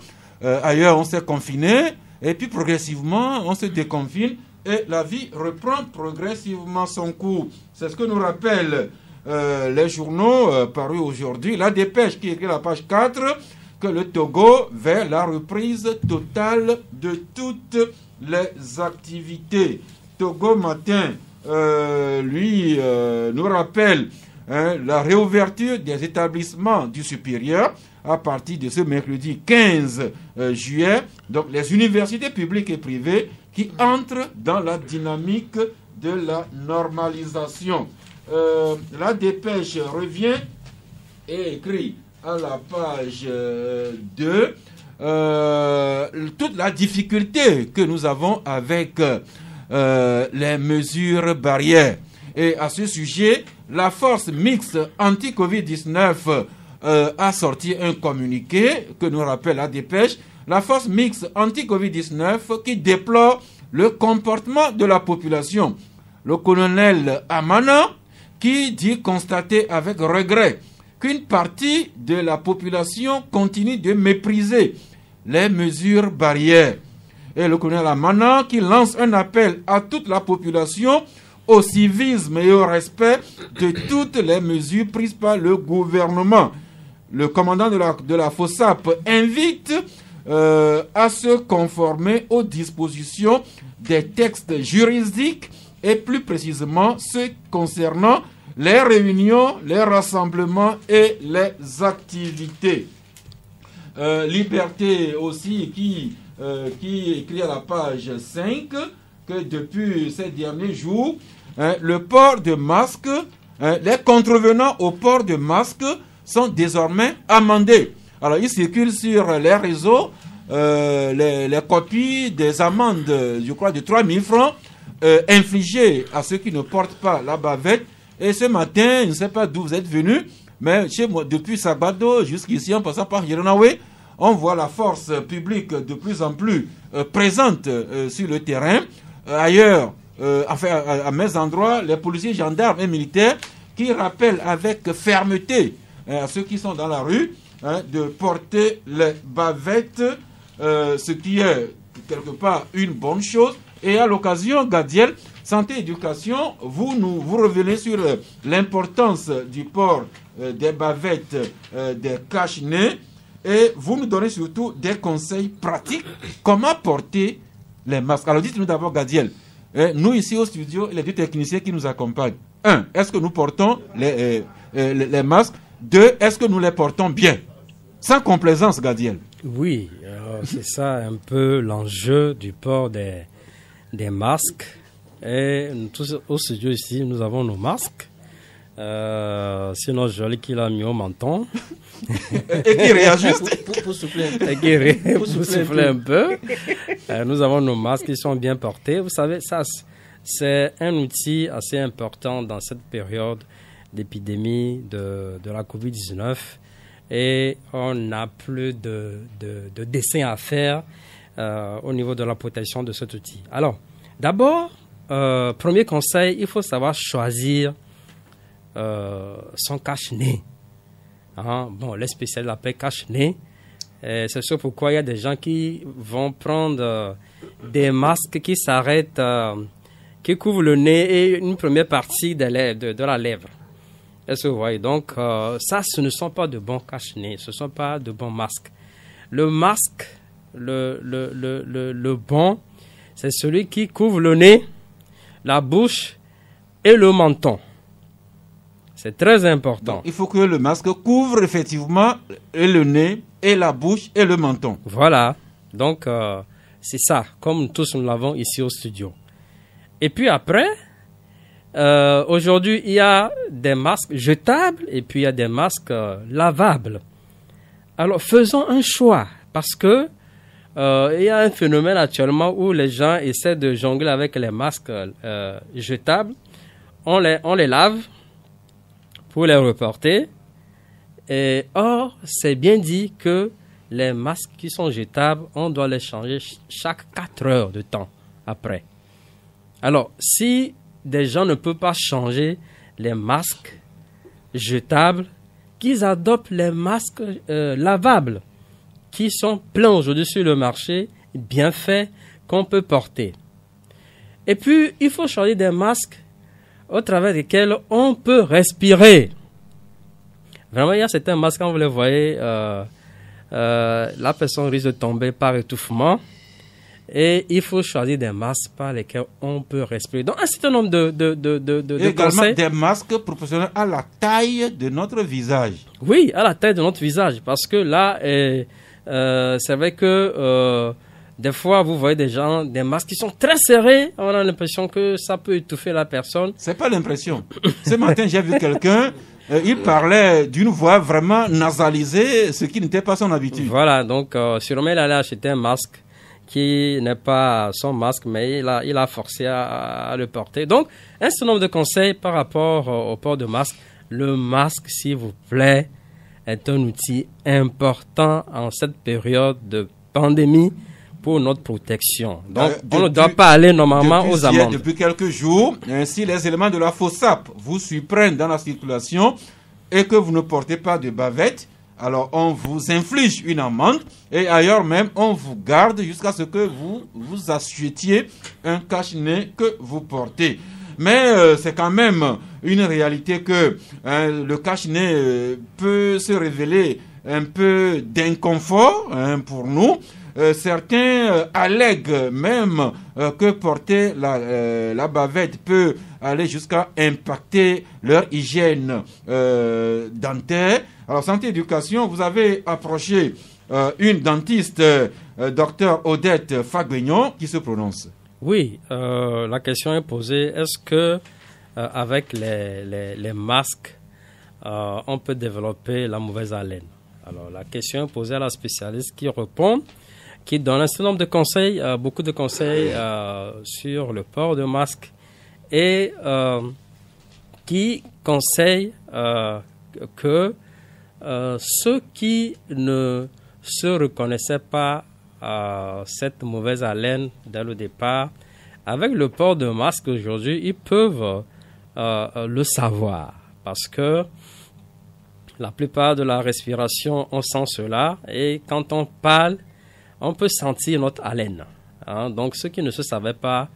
Ailleurs, on s'est confiné, et puis progressivement, on se déconfine, et la vie reprend progressivement son cours. C'est ce que nous rappellent les journaux parus aujourd'hui. La Dépêche qui écrit la page 4, que le Togo vers la reprise totale de toutes les activités. Togo Matin, lui, nous rappelle la réouverture des établissements du supérieur à partir de ce mercredi 15 juillet. Donc les universités publiques et privées qui entrent dans la dynamique de la normalisation. La Dépêche revient et écrit à la page 2 toute la difficulté que nous avons avec les mesures barrières. Et à ce sujet, la force mixte anti-Covid-19 a sorti un communiqué que nous rappelle la Dépêche. La force mixte anti-Covid-19 qui déplore le comportement de la population. Le colonel Amana qui dit constater avec regret qu'une partie de la population continue de mépriser les mesures barrières. Et le colonel Amana qui lance un appel à toute la population au civisme et au respect de toutes les mesures prises par le gouvernement. Le commandant de la FOSAP invite à se conformer aux dispositions des textes juridiques et plus précisément ceux concernant les réunions, les rassemblements et les activités. Liberté aussi qui écrit à la page 5 que depuis ces derniers jours, le port de masque, les contrevenants au port de masque sont désormais amendés. Alors, il circule sur les réseaux les copies des amendes, je crois, de 3 000 francs infligées à ceux qui ne portent pas la bavette. Et ce matin, je ne sais pas d'où vous êtes venus, mais chez moi, depuis Sabado jusqu'ici, en passant par Yerenawe, on voit la force publique de plus en plus présente sur le terrain. Ailleurs, à mes endroits, les policiers, gendarmes et militaires qui rappellent avec fermeté à ceux qui sont dans la rue de porter les bavettes, ce qui est quelque part une bonne chose. Et à l'occasion, Gadiel, Santé Éducation, vous revenez sur l'importance du port des bavettes, des cache-nez, et vous nous donnez surtout des conseils pratiques comment porter les masques. Alors dites-nous d'abord, Gadiel, nous ici au studio, les deux techniciens qui nous accompagnent. 1. Est-ce que nous portons les masques? 2. Est-ce que nous les portons bien? Sans complaisance, Gadiel. Oui, c'est ça un peu l'enjeu du port des masques. Et nous tous au studio ici, nous avons nos masques. Sinon, joli qu'il a mis au menton. Et qui réajuste. Pour souffler. Et qui pour souffler un peu. Nous avons nos masques qui sont bien portés. Vous savez, ça, c'est un outil assez important dans cette période d'épidémie de la COVID-19. Et on n'a plus de dessin à faire au niveau de la protection de cet outil. Alors, d'abord, premier conseil, il faut savoir choisir son cache-nez. Bon, les spécialistes l'appellent cache-nez. C'est sûr pourquoi il y a des gens qui vont prendre des masques qui s'arrêtent, qui couvrent le nez et une première partie de la lèvre. Est-ce que vous voyez? Donc, ça, ce ne sont pas de bons cache-nez, ce ne sont pas de bons masques. Le masque, le bon, c'est celui qui couvre le nez, la bouche et le menton. C'est très important. Donc, il faut que le masque couvre effectivement et le nez, et la bouche, et le menton. Voilà. Donc, c'est ça, comme tous nous l'avons ici au studio. Et puis après, aujourd'hui, il y a des masques jetables et puis il y a des masques lavables. Alors, faisons un choix parce que il y a un phénomène actuellement où les gens essaient de jongler avec les masques jetables. On les lave pour les reporter. Or, c'est bien dit que les masques qui sont jetables, on doit les changer chaque 4 heures de temps après. Alors, si des gens ne peuvent pas changer les masques jetables, qu'ils adoptent les masques lavables qui sont pleins aujourd'hui sur le marché, bien faits, qu'on peut porter. Et puis, il faut choisir des masques au travers desquels on peut respirer. Vraiment, il y a certains masques, quand vous les voyez, la personne risque de tomber par étouffement. Et il faut choisir des masques par lesquels on peut respirer. Donc, un certain nombre de également conseils. Des masques proportionnels à la taille de notre visage. Oui, à la taille de notre visage. Parce que là, c'est vrai que des fois, vous voyez des masques qui sont très serrés. On a l'impression que ça peut étouffer la personne. C'est pas l'impression. Ce matin, j'ai vu quelqu'un, il parlait d'une voix vraiment nasalisée, ce qui n'était pas son habitude. Voilà, donc sûrement il allait acheter un masque qui n'est pas son masque, mais il a forcé à le porter. Donc, un certain nombre de conseils par rapport au port de masque. Le masque, s'il vous plaît, est un outil important en cette période de pandémie pour notre protection. Donc, on ne doit pas aller normalement aux amendes. Depuis quelques jours, si les éléments de la FOSAP vous surprennent dans la circulation et que vous ne portez pas de bavette, alors on vous inflige une amende et ailleurs même on vous garde jusqu'à ce que vous achetiez un cache-nez que vous portez. Mais c'est quand même une réalité que le cache-nez peut se révéler un peu d'inconfort pour nous. Certains allèguent même que porter la bavette peut aller jusqu'à impacter leur hygiène dentaire. Alors, Santé Éducation, vous avez approché une dentiste, docteur Odette Faguignon, qui se prononce. Oui, la question est posée, est-ce que avec les masques, on peut développer la mauvaise haleine? Alors, la question est posée à la spécialiste qui répond, qui donne un certain nombre de conseils, beaucoup de conseils sur le port de masque et qui conseille que ceux qui ne se reconnaissaient pas cette mauvaise haleine dès le départ, avec le port de masque aujourd'hui, ils peuvent le savoir parce que la plupart de la respiration, on sent cela et quand on parle, on peut sentir notre haleine. Donc ceux qui ne se savaient pas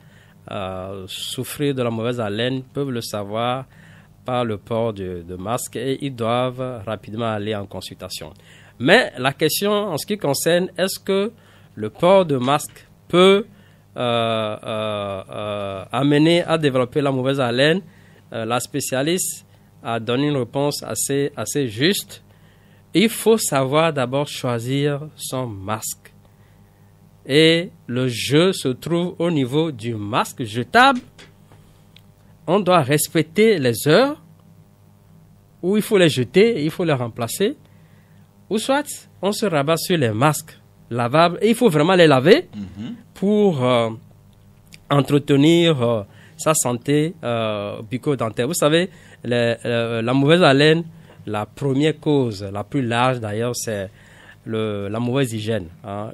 souffrir de la mauvaise haleine peuvent le savoir par le port de masque et ils doivent rapidement aller en consultation. Mais la question en ce qui concerne, est-ce que le port de masque peut amener à développer la mauvaise haleine? La spécialiste a donné une réponse assez juste. Il faut savoir d'abord choisir son masque. Et le jeu se trouve au niveau du masque jetable. On doit respecter les heures où il faut les jeter et il faut les remplacer. Ou soit, on se rabat sur les masques lavables et il faut vraiment les laver pour entretenir sa santé bucco-dentaire. Vous savez, la mauvaise haleine, la première cause, la plus large d'ailleurs, c'est la mauvaise hygiène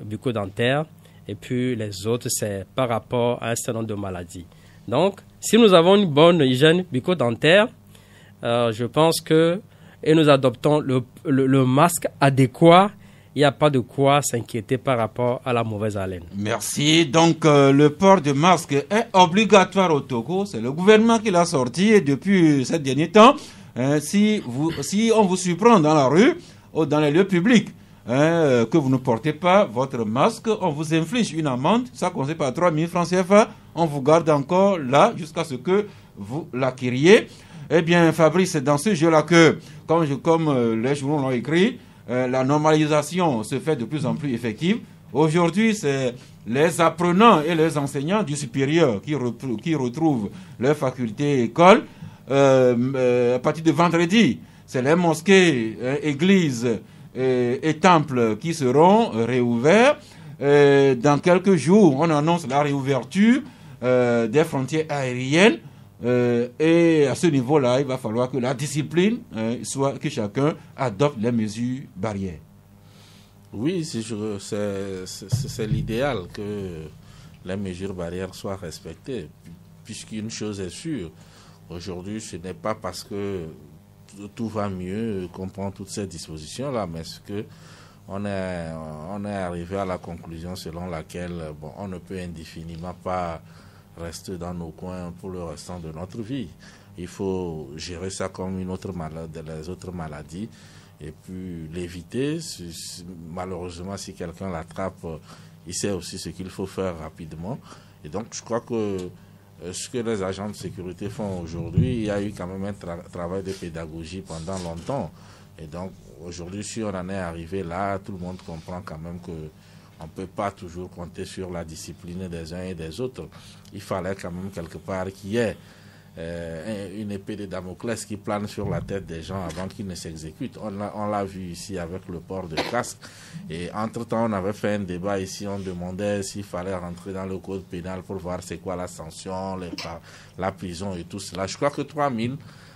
bucco-dentaire. Et puis les autres, c'est par rapport à un certain nombre de maladies. Donc, si nous avons une bonne hygiène bucco-dentaire, je pense que, et nous adoptons le masque adéquat, il n'y a pas de quoi s'inquiéter par rapport à la mauvaise haleine. Merci. Donc, le port de masque est obligatoire au Togo. C'est le gouvernement qui l'a sorti et depuis ces derniers temps, si on vous surprend dans la rue ou dans les lieux publics, que vous ne portez pas votre masque, on vous inflige une amende, ça commence par 3 000 francs CFA, on vous garde encore là jusqu'à ce que vous l'acquériez. Eh bien, Fabrice, c'est dans ce jeu-là que, comme les journaux l'ont écrit, la normalisation se fait de plus en plus effective. Aujourd'hui, c'est les apprenants et les enseignants du supérieur qui retrouvent leur faculté école. À partir de vendredi, c'est les mosquées, églises et temples qui seront réouverts. dans quelques jours, on annonce la réouverture des frontières aériennes. Et à ce niveau-là, il va falloir que la discipline soit que chacun adopte les mesures barrières. Oui, c'est l'idéal que les mesures barrières soient respectées, puisqu'une chose est sûre, aujourd'hui, ce n'est pas parce que tout va mieux qu'on prend toutes ces dispositions-là, mais c'est que on est arrivé à la conclusion selon laquelle on ne peut indéfiniment pas rester dans nos coins pour le restant de notre vie. Il faut gérer ça comme les autres maladies et puis l'éviter. Malheureusement, si quelqu'un l'attrape, il sait aussi ce qu'il faut faire rapidement. Et donc, je crois que ce que les agents de sécurité font aujourd'hui, il y a eu quand même un travail de pédagogie pendant longtemps. Et donc, aujourd'hui, si on en est arrivé là, tout le monde comprend quand même que on ne peut pas toujours compter sur la discipline des uns et des autres. Il fallait quand même quelque part qu'il y ait une épée de Damoclès qui plane sur la tête des gens avant qu'ils ne s'exécutent. On l'a vu ici avec le port de casque. Et entre-temps, on avait fait un débat ici, on demandait s'il fallait rentrer dans le code pénal pour voir c'est quoi la sanction, la prison et tout cela. Je crois que 3000,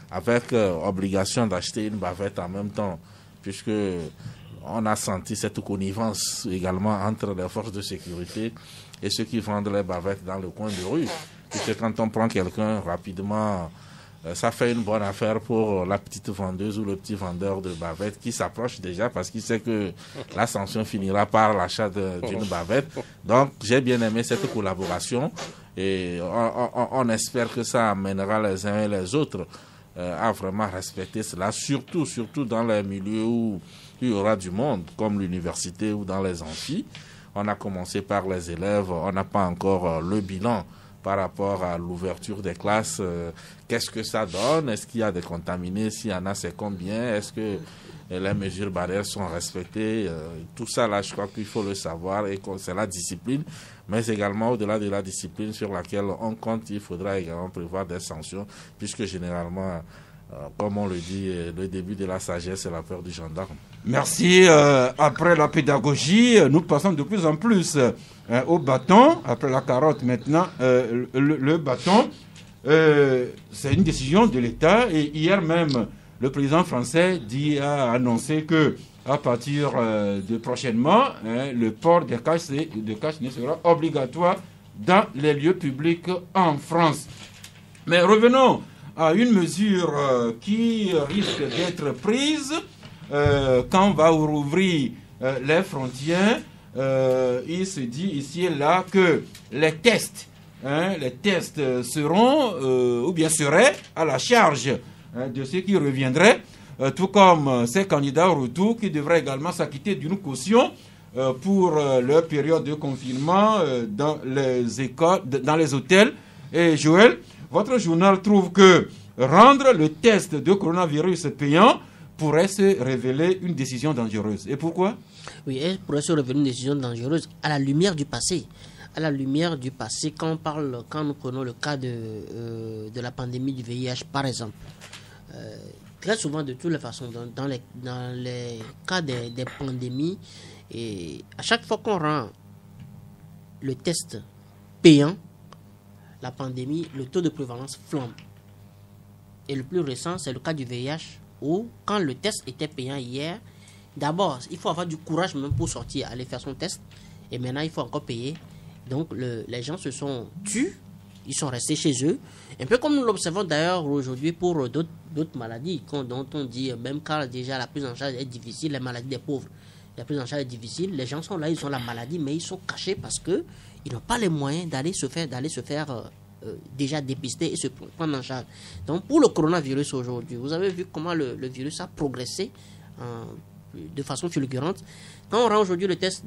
avec obligation d'acheter une bavette en même temps, puisque on a senti cette connivence également entre les forces de sécurité et ceux qui vendent les bavettes dans le coin de rue. Puisque quand on prend quelqu'un rapidement, ça fait une bonne affaire pour la petite vendeuse ou le petit vendeur de bavettes qui s'approche déjà parce qu'il sait que la sanction finira par l'achat d'une bavette. Donc j'ai bien aimé cette collaboration et on espère que ça amènera les uns et les autres à vraiment respecter cela, surtout dans les milieux où il y aura du monde, comme l'université ou dans les amphis. On a commencé par les élèves, on n'a pas encore le bilan par rapport à l'ouverture des classes. Qu'est-ce que ça donne? Est-ce qu'il y a des contaminés? S'il y en a, c'est combien? Est-ce que les mesures barrières sont respectées? Tout ça, là, je crois qu'il faut le savoir et que c'est la discipline. Mais également, au-delà de la discipline sur laquelle on compte, il faudra également prévoir des sanctions, puisque généralement, comme on le dit, le début de la sagesse, c'est la peur du gendarme. Merci. Après la pédagogie, nous passons de plus en plus au bâton. Après la carotte, maintenant, le bâton. C'est une décision de l'État. Et hier même, le président français a annoncé que à partir de prochainement, le port des cache-nez sera obligatoire dans les lieux publics en France. Mais revenons à une mesure qui risque d'être prise quand on va rouvrir les frontières. Il se dit ici et là que les tests seront ou bien seraient à la charge de ceux qui reviendraient, tout comme ces candidats au retour qui devraient également s'acquitter d'une caution pour leur période de confinement dans les écoles, dans les hôtels. Et Joël, votre journal trouve que rendre le test de coronavirus payant pourrait se révéler une décision dangereuse. Et pourquoi? Oui, elle pourrait se révéler une décision dangereuse à la lumière du passé. À la lumière du passé, quand nous prenons le cas de la pandémie du VIH, par exemple, très souvent, de toutes les façons, dans les cas des pandémies, et à chaque fois qu'on rend le test payant, la pandémie, le taux de prévalence flambe. Et le plus récent, c'est le cas du VIH, où quand le test était payant hier, d'abord, il faut avoir du courage même pour sortir, aller faire son test, et maintenant, il faut encore payer. Donc, les gens se sont tus, ils sont restés chez eux. Un peu comme nous l'observons d'ailleurs aujourd'hui pour d'autres maladies, dont on dit, même quand déjà la prise en charge est difficile, les maladies des pauvres, la prise en charge est difficile, les gens sont là, ils ont la maladie, mais ils sont cachés parce qu'ils n'ont pas les moyens d'aller se faire déjà dépister et se prendre en charge. Donc, pour le coronavirus aujourd'hui, vous avez vu comment le virus a progressé de façon fulgurante. Quand on rend aujourd'hui le test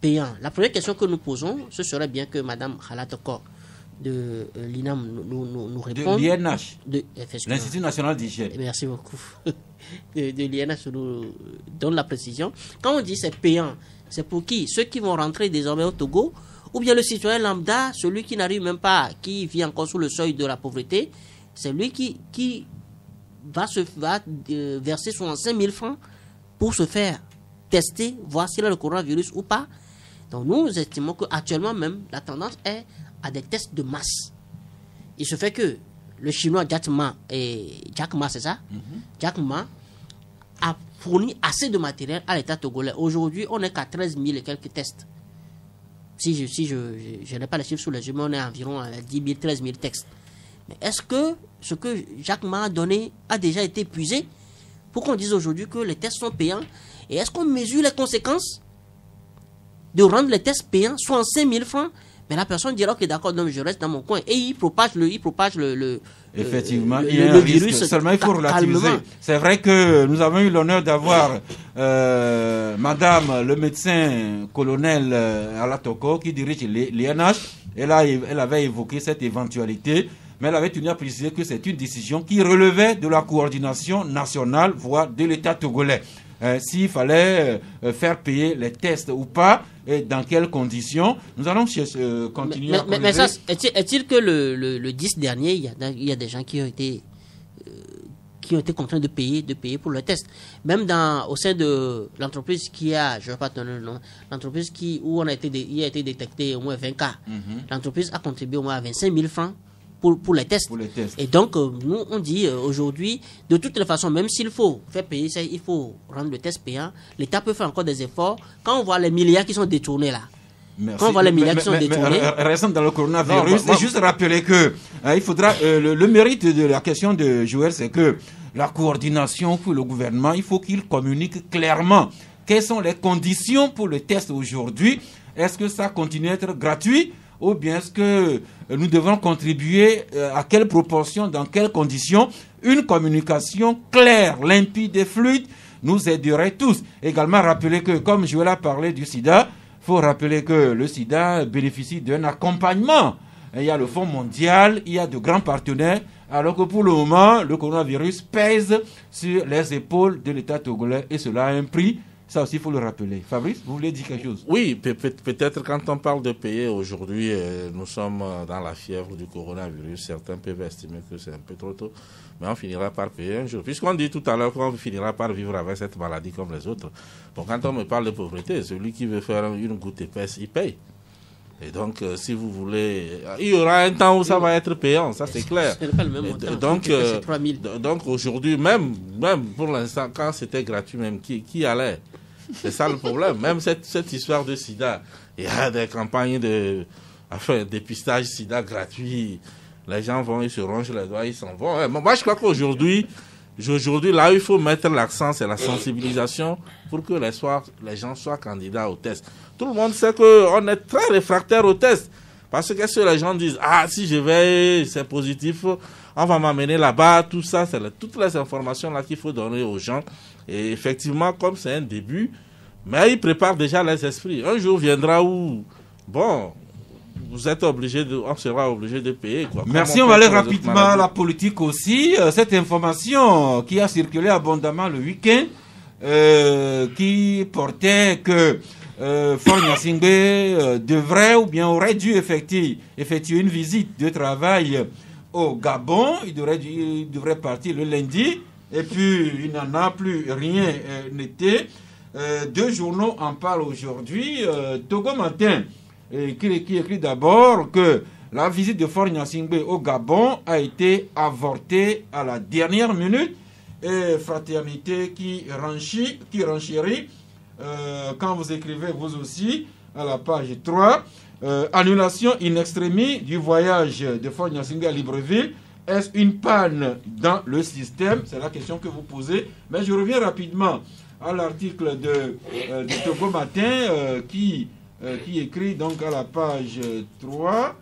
payant, la première question que nous posons, ce serait bien que Mme Khalat Kor de l'INAM nous réponde. De l'INH, l'Institut National d'Hygiène. Merci beaucoup. de l'INH nous donne la précision. Quand on dit c'est payant, c'est pour qui? Ceux qui vont rentrer désormais au Togo, ou bien le citoyen lambda, celui qui n'arrive même pas, qui vit encore sous le seuil de la pauvreté, c'est lui qui va verser 65 000 francs pour se faire tester, voir s'il a le coronavirus ou pas. Donc nous estimons qu'actuellement même, la tendance est à des tests de masse. Il se fait que le chinois Jack Ma, c'est ça? Jack Ma a fourni assez de matériel à l'État togolais. Aujourd'hui, on n'est qu'à 13 000 et quelques tests. Si je n'ai pas les chiffres sous les yeux, mais on est environ à 10 000, 13 000 tests. Mais est-ce que ce que Jack Ma a donné a déjà été épuisé pour qu'on dise aujourd'hui que les tests sont payants? Et est-ce qu'on mesure les conséquences de rendre les tests payants, soit en 5 000 francs? Mais la personne dira, ok, d'accord, donc je reste dans mon coin. Et il propage le Effectivement, il y a un risque. Seulement, il faut relativiser. C'est vrai que nous avons eu l'honneur d'avoir Madame le médecin colonel Alatoko qui dirige l'INH. Elle avait évoqué cette éventualité, mais elle avait tenu à préciser que c'est une décision qui relevait de la coordination nationale, voire de l'État togolais. S'il fallait faire payer les tests ou pas, et dans quelles conditions. Nous allons continuer à mais ça, est-il que le 10 dernier, il y a des gens qui ont été contraints de payer pour le test. Même au sein de l'entreprise qui a, je ne vais pas donner le nom, l'entreprise où il a été détecté au moins 20 cas. L'entreprise a contribué au moins à 25 000 francs pour les tests. Et donc, nous, on dit aujourd'hui, de toutes les façons, même s'il faut faire payer ça, il faut rendre le test payant. L'État peut faire encore des efforts. Quand on voit les milliards qui sont détournés là, Merci. Quand on voit les milliards qui sont détournés... Restons dans le coronavirus. C'est juste rappeler que il faudra... le mérite de la question de Joël, c'est que la coordination pour le gouvernement, il faut qu'il communique clairement quelles sont les conditions pour le test aujourd'hui. Est-ce que ça continue à être gratuit? Ou bien est-ce que nous devons contribuer à quelle proportion, dans quelles conditions? Une communication claire, limpide et fluide nous aiderait tous. Également rappeler que, comme Joël a parlé du sida, il faut rappeler que le sida bénéficie d'un accompagnement. Il y a le Fonds mondial, il y a de grands partenaires, alors que pour le moment, le coronavirus pèse sur les épaules de l'État togolais et cela a un prix. Ça aussi, il faut le rappeler. Fabrice, vous voulez dire quelque chose? Oui, peut-être quand on parle de payer aujourd'hui, nous sommes dans la fièvre du coronavirus. Certains peuvent estimer que c'est un peu trop tôt, mais on finira par payer un jour. Puisqu'on dit tout à l'heure qu'on finira par vivre avec cette maladie comme les autres. Bon, quand on me parle de pauvreté, celui qui veut faire une goutte épaisse, il paye. Et donc, si vous voulez, il y aura un temps où ça va être payant, ça c'est clair. Donc aujourd'hui, même pour l'instant, quand c'était gratuit, même qui allait? C'est ça le problème. Même cette histoire de sida, il y a des campagnes de dépistage sida gratuit. Les gens vont, ils se rongent les doigts, ils s'en vont. Moi, je crois qu'aujourd'hui, là où il faut mettre l'accent, c'est la sensibilisation pour que les gens soient candidats au test. Tout le monde sait qu'on est très réfractaire au test. Parce que qu'est-ce que les gens disent? Ah, si je vais, c'est positif, on va m'amener là-bas, tout ça, c'est toutes les informations là qu'il faut donner aux gens. Et effectivement, comme c'est un début, mais ils préparent déjà les esprits. Un jour viendra où, bon, on sera obligé de payer. Quoi. Merci, on va aller rapidement à la politique aussi. Cette information qui a circulé abondamment le week-end, qui portait que Faure Gnassingbé devrait ou bien aurait dû effectuer une visite de travail au Gabon. Il devrait partir le lundi. Et puis, il n'en a plus rien été. Deux journaux en parlent aujourd'hui. Togo Matin, qui écrit d'abord que la visite de Faure Gnassingbé au Gabon a été avortée à la dernière minute. Et Fraternité qui renchérit, quand vous écrivez vous aussi, à la page 3, annulation in extremis du voyage de Faure Gnassingbé à Libreville. Est-ce une panne dans le système? C'est la question que vous posez. Mais je reviens rapidement à l'article de Togo Matin qui écrit donc à la page 3,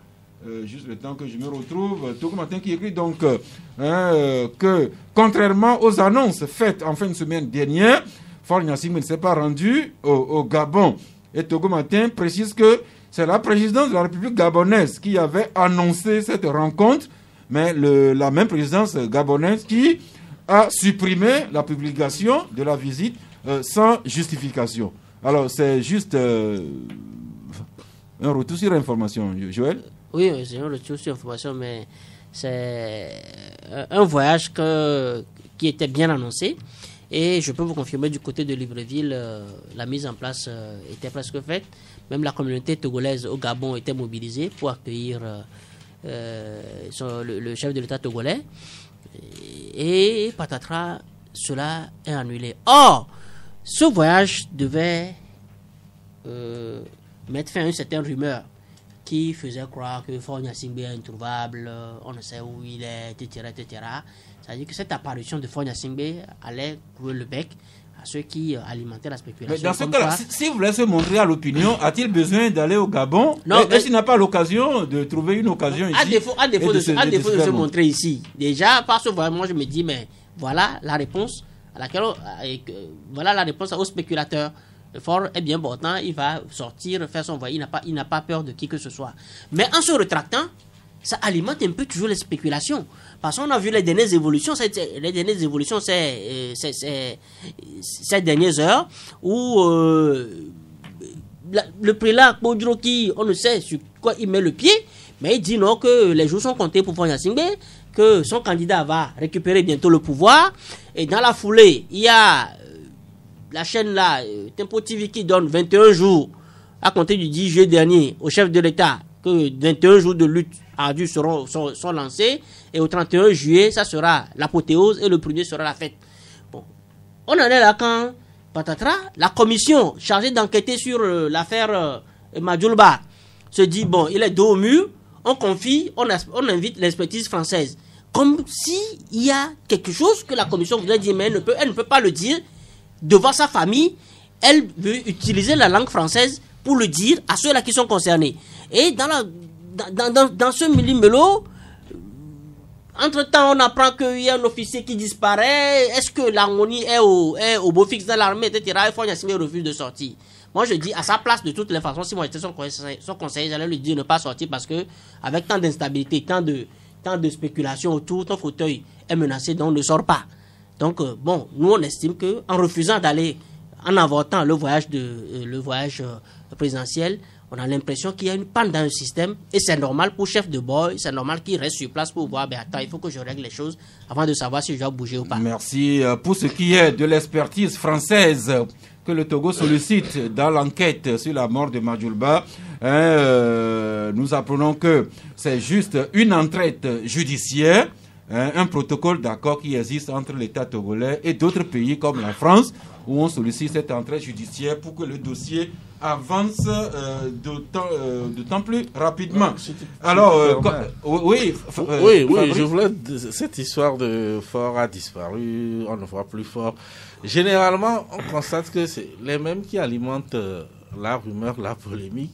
juste le temps que je me retrouve, Togo Matin qui écrit donc que contrairement aux annonces faites en fin de semaine dernière, Faure Gnassingbé ne s'est pas rendu au Gabon. Et Togo Matin précise que c'est la présidence de la République gabonaise qui avait annoncé cette rencontre, mais la même présidence gabonaise qui a supprimé la publication de la visite sans justification. Alors, c'est juste un retour sur l'information, Joël? Oui, c'est un retour sur l'information, mais c'est un voyage qui était bien annoncé. Et je peux vous confirmer, du côté de Libreville, la mise en place était presque faite. Même la communauté togolaise au Gabon était mobilisée pour accueillir le chef de l'État togolais. Et patatras, cela est annulé. Or, ce voyage devait mettre fin à une certaine rumeur qui faisait croire que Faure Gnassingbé est introuvable, on ne sait où il est, etc. etc. C'est-à-dire que cette apparition de Faure Gnassingbé allait couler le bec à ceux qui alimentaient la spéculation. Mais dans ce cas-là, si vous voulez se montrer à l'opinion, a-t-il besoin d'aller au Gabon? Non, est-ce qu'il n'a pas l'occasion de trouver une occasion ici? À défaut de se montrer ici. Déjà, par ce voyage, moi je me dis, mais voilà la réponse à laquelle, voilà la réponse aux spéculateurs. Faure est bien portant, il va sortir, faire son voyage, il n'a pas peur de qui que ce soit. Mais en se rétractant, ça alimente un peu toujours les spéculations. Parce qu'on a vu les dernières évolutions, ces dernières heures, où le prélat Kodjoki, on ne sait sur quoi il met le pied, mais il dit non, que les jours sont comptés pour Faure Gnassingbé, que son candidat va récupérer bientôt le pouvoir. Et dans la foulée, il y a la chaîne là, Tempo TV, qui donne 21 jours à compter du 10 juillet dernier au chef de l'État, que 21 jours de lutte ardue sont lancés, et au 31 juillet, ça sera l'apothéose, et le premier sera la fête. Bon. On en est là quand, patatras, la commission chargée d'enquêter sur l'affaire Madjoulba se dit, bon, il est dos au mur, on confie, on invite l'expertise française. Comme s'il y a quelque chose que la commission voudrait dire, mais elle ne peut pas le dire devant sa famille. Elle veut utiliser la langue française pour le dire à ceux-là qui sont concernés. Et dans ce milimélo, entre-temps, on apprend qu'il y a un officier qui disparaît. Est-ce que l'harmonie est au beau fixe dans l'armée, etc. Et Faure Gnassingbé refuse de sortir. Moi, je dis, à sa place, de toutes les façons, si moi j'étais son conseiller, j'allais lui dire de ne pas sortir, parce que avec tant d'instabilité, tant de spéculation autour, ton fauteuil est menacé, donc ne sort pas. Donc, bon, nous, on estime qu'en refusant d'aller, en avortant le voyage présidentiel, on a l'impression qu'il y a une panne dans le système, et c'est normal pour chef de boy, c'est normal qu'il reste sur place pour voir, ben attends, il faut que je règle les choses avant de savoir si je dois bouger ou pas. Merci. Pour ce qui est de l'expertise française que le Togo sollicite dans l'enquête sur la mort de Madjoulba, nous apprenons que c'est juste une entraide judiciaire, un protocole d'accord qui existe entre l'État togolais et d'autres pays comme la France, où on sollicite cette entraide judiciaire pour que le dossier avance d'autant plus rapidement. Alors, oui, je voulais, cette histoire de Faure a disparu, on ne voit plus Faure. Généralement, on constate que c'est les mêmes qui alimentent la rumeur, la polémique,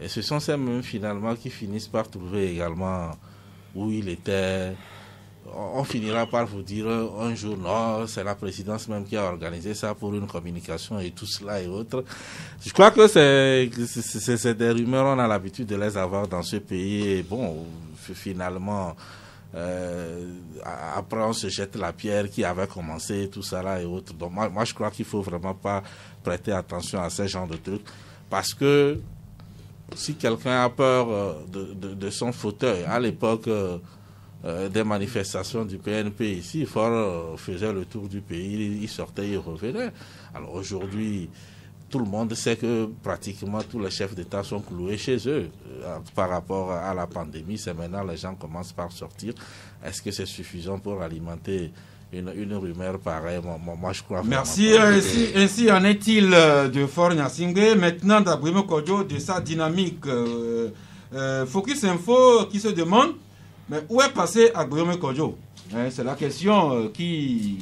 et ce sont ces mêmes finalement qui finissent par trouver également où il était. On finira par vous dire un jour, non, c'est la présidence même qui a organisé ça pour une communication et tout cela et autres. Je crois que c'est des rumeurs, on a l'habitude de les avoir dans ce pays. Et bon, finalement, après on se jette la pierre qui avait commencé, tout ça là et autres. Donc moi je crois qu'il faut vraiment pas prêter attention à ce genre de trucs. Parce que si quelqu'un a peur de son fauteuil, à l'époque... des manifestations du PNP ici, Faure faisait le tour du pays, il sortait, il revenait. Alors aujourd'hui, tout le monde sait que pratiquement tous les chefs d'État sont cloués chez eux. Par rapport à la pandémie, c'est maintenant les gens commencent par sortir. Est-ce que c'est suffisant pour alimenter une rumeur pareille? Moi, je crois. Merci. Ainsi en est-il de Faure Gnassingbé. Maintenant, d'Abrimo Kodjo, de sa dynamique. Focus Info qui se demande, mais où est passé Agbouyoumé Kodjo? C'est la question qui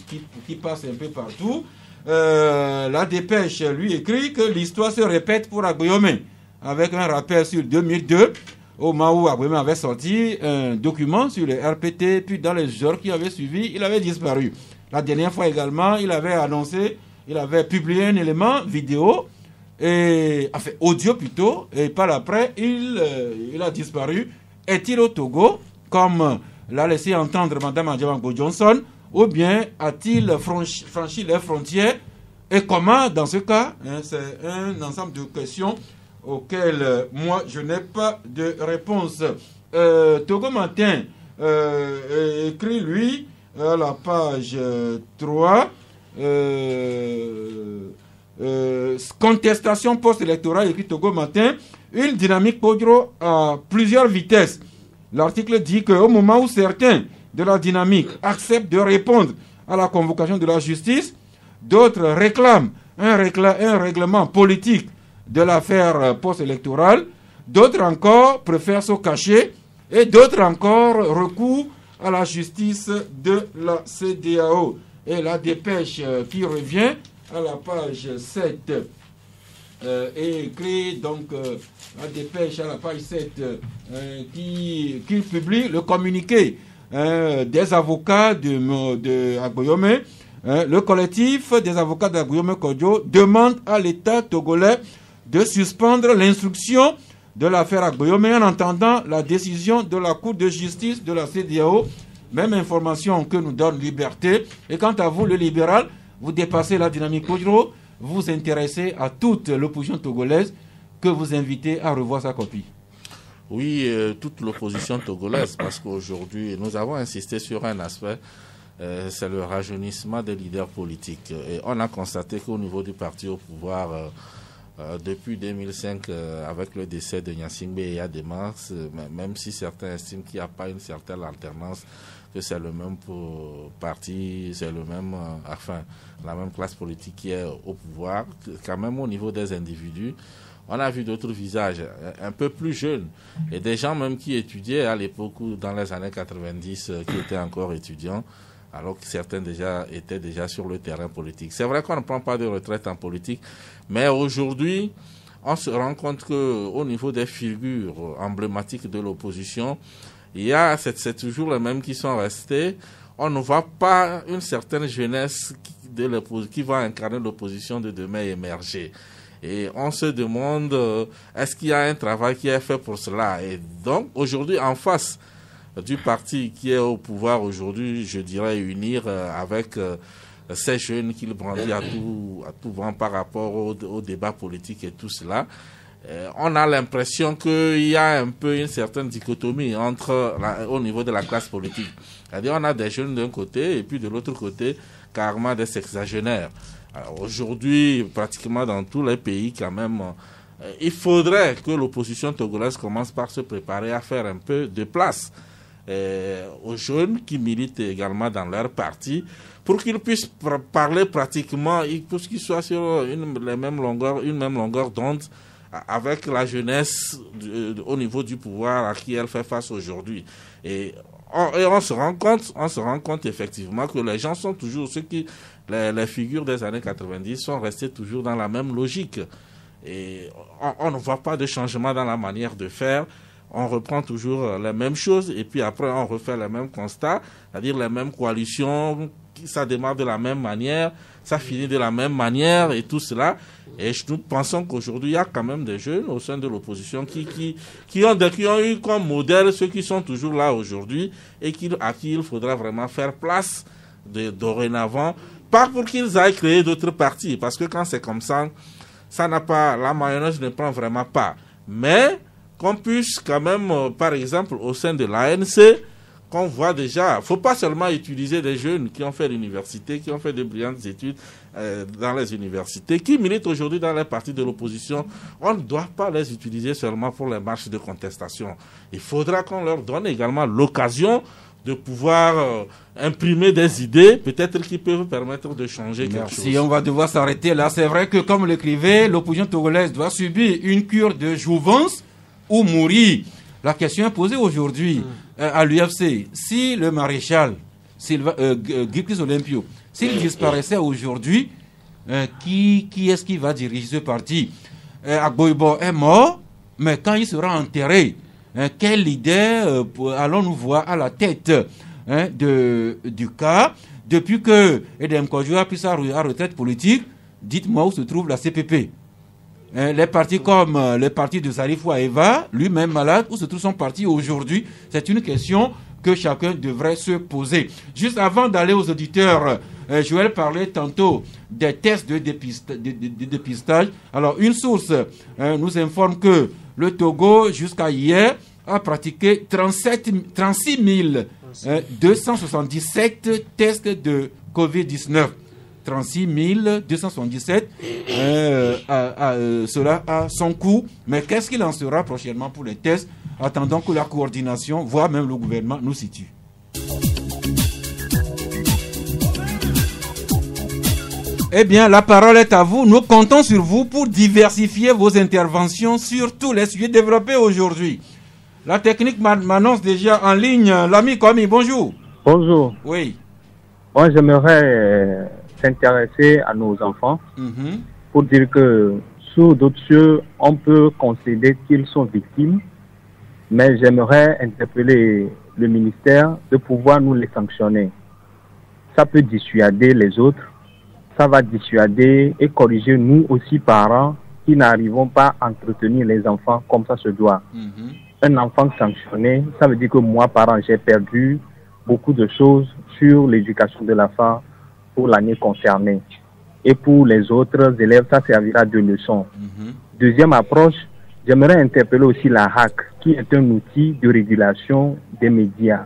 passe un peu partout. La dépêche lui écrit que l'histoire se répète pour Agbouyoumé, avec un rappel sur 2002, au moment où Agbouyoumé avait sorti un document sur le RPT, puis dans les heures qui avaient suivi, il avait disparu. La dernière fois également, il avait publié un élément vidéo, audio plutôt, et par après, il a disparu. Est-il au Togo, comme l'a laissé entendre Mme Adjamango Johnson, ou bien a-t-il franchi les frontières? Et comment, dans ce cas? C'est un ensemble de questions auxquelles moi, je n'ai pas de réponse. Togo Matin écrit, lui, à la page 3, contestation post-électorale, écrit Togo Matin, une dynamique Podro à plusieurs vitesses. L'article dit qu'au moment où certains de la dynamique acceptent de répondre à la convocation de la justice, d'autres réclament un règlement politique de l'affaire post-électorale, d'autres encore préfèrent se cacher et d'autres encore recourent à la justice de la CEDEAO. Et la dépêche qui revient à la page 7 et écrit donc la dépêche à la page 7 qui publie le communiqué des avocats de Agboyome. Le collectif des avocats d'Agboyome Kodjo demande à l'État togolais de suspendre l'instruction de l'affaire Agboyome en attendant la décision de la Cour de justice de la CEDEAO. Même information que nous donne Liberté. Et quant à vous, le libéral, vous dépassez la dynamique Kodjo, vous vous intéressez à toute l'opposition togolaise que vous invitez à revoir sa copie. Oui, toute l'opposition togolaise, parce qu'aujourd'hui, nous avons insisté sur un aspect, c'est le rajeunissement des leaders politiques. Et on a constaté qu'au niveau du parti au pouvoir, depuis 2005, avec le décès de Gnassingbé et Yadema, même si certains estiment qu'il n'y a pas une certaine alternance, que c'est le même parti, c'est le même, la même classe politique qui est au pouvoir, quand même au niveau des individus, on a vu d'autres visages un peu plus jeunes et des gens même qui étudiaient à l'époque dans les années 90, qui étaient encore étudiants, alors que certains étaient déjà sur le terrain politique. C'est vrai qu'on ne prend pas de retraite en politique, mais aujourd'hui, on se rend compte qu'au niveau des figures emblématiques de l'opposition, c'est toujours les mêmes qui sont restés. On ne voit pas une certaine jeunesse qui va incarner l'opposition de demain émerger. Et on se demande, est-ce qu'il y a un travail qui est fait pour cela? Et donc, aujourd'hui, en face du parti qui est au pouvoir aujourd'hui, je dirais unir avec ces jeunes qu'il brandit à tout vent par rapport au débat politique et tout cela, on a l'impression qu'il y a un peu une certaine dichotomie au niveau de la classe politique. C'est-à-dire on a des jeunes d'un côté et puis de l'autre côté, carrément des sexagénaires. Alors aujourd'hui, pratiquement dans tous les pays quand même, il faudrait que l'opposition togolaise commence par se préparer à faire un peu de place aux jeunes qui militent également dans leur parti pour qu'ils puissent parler pratiquement, pour qu'ils soient sur une même longueur d'onde avec la jeunesse au niveau du pouvoir à qui elle fait face aujourd'hui. Et on se rend compte effectivement que les gens sont toujours les figures des années 90 sont restées toujours dans la même logique. Et on ne voit pas de changement dans la manière de faire. On reprend toujours les mêmes choses et puis après on refait les mêmes constats, c'est-à-dire les mêmes coalitions, ça démarre de la même manière, ça finit de la même manière et tout cela. Et nous pensons qu'aujourd'hui, il y a quand même des jeunes au sein de l'opposition qui ont eu comme modèle ceux qui sont toujours là aujourd'hui et à qui il faudra vraiment faire place dorénavant, pas pour qu'ils aillent créer d'autres partis, parce que quand c'est comme ça, la mayonnaise ne prend vraiment pas. Mais qu'on puisse quand même, par exemple, au sein de l'ANC, qu'on voit déjà, il ne faut pas seulement utiliser des jeunes qui ont fait l'université, qui ont fait de brillantes études dans les universités, qui militent aujourd'hui dans les partis de l'opposition. On ne doit pas les utiliser seulement pour les marches de contestation. Il faudra qu'on leur donne également l'occasion de pouvoir imprimer des idées, peut-être qui peuvent permettre de changer quelque chose. Si on va devoir s'arrêter là, c'est vrai que comme l'écrivait, l'opposition togolaise doit subir une cure de jouvence ou mourir. La question est posée aujourd'hui à l'UFC. Si le maréchal Guy Chris Olympio, s'il disparaissait aujourd'hui, qui est-ce qui va diriger ce parti? Agboybo est mort, mais quand il sera enterré, quel leader allons-nous voir à la tête du cas? Depuis que Edem Kodjo a pris sa retraite politique, dites-moi où se trouve la CPP. Les partis comme les partis de Zarifou Eva, lui-même malade, où se trouve son parti aujourd'hui? C'est une question que chacun devrait se poser. Juste avant d'aller aux auditeurs, Joël parlait tantôt des tests de dépistage. Alors, une source nous informe que le Togo, jusqu'à hier, a pratiqué 36 277 tests de Covid-19. 36 277. Cela a son coût. Mais qu'est-ce qu'il en sera prochainement pour les tests? Attendons que la coordination, voire même le gouvernement, nous situe. Eh bien, la parole est à vous. Nous comptons sur vous pour diversifier vos interventions sur tous les sujets développés aujourd'hui. La technique m'annonce déjà en ligne. L'ami Kwame, bonjour. Bonjour. Oui. Moi, j'aimerais s'intéresser à nos enfants pour dire que sous d'autres cieux, on peut considérer qu'ils sont victimes, mais j'aimerais interpeller le ministère de pouvoir nous les sanctionner. Ça peut dissuader les autres. Ça va dissuader et corriger nous aussi parents qui n'arrivons pas à entretenir les enfants comme ça se doit. Un enfant sanctionné, ça veut dire que moi, parent, j'ai perdu beaucoup de choses sur l'éducation de l'enfant pour l'année concernée. Et pour les autres élèves, ça servira de leçon. Deuxième approche, j'aimerais interpeller aussi la HAC, qui est un outil de régulation des médias.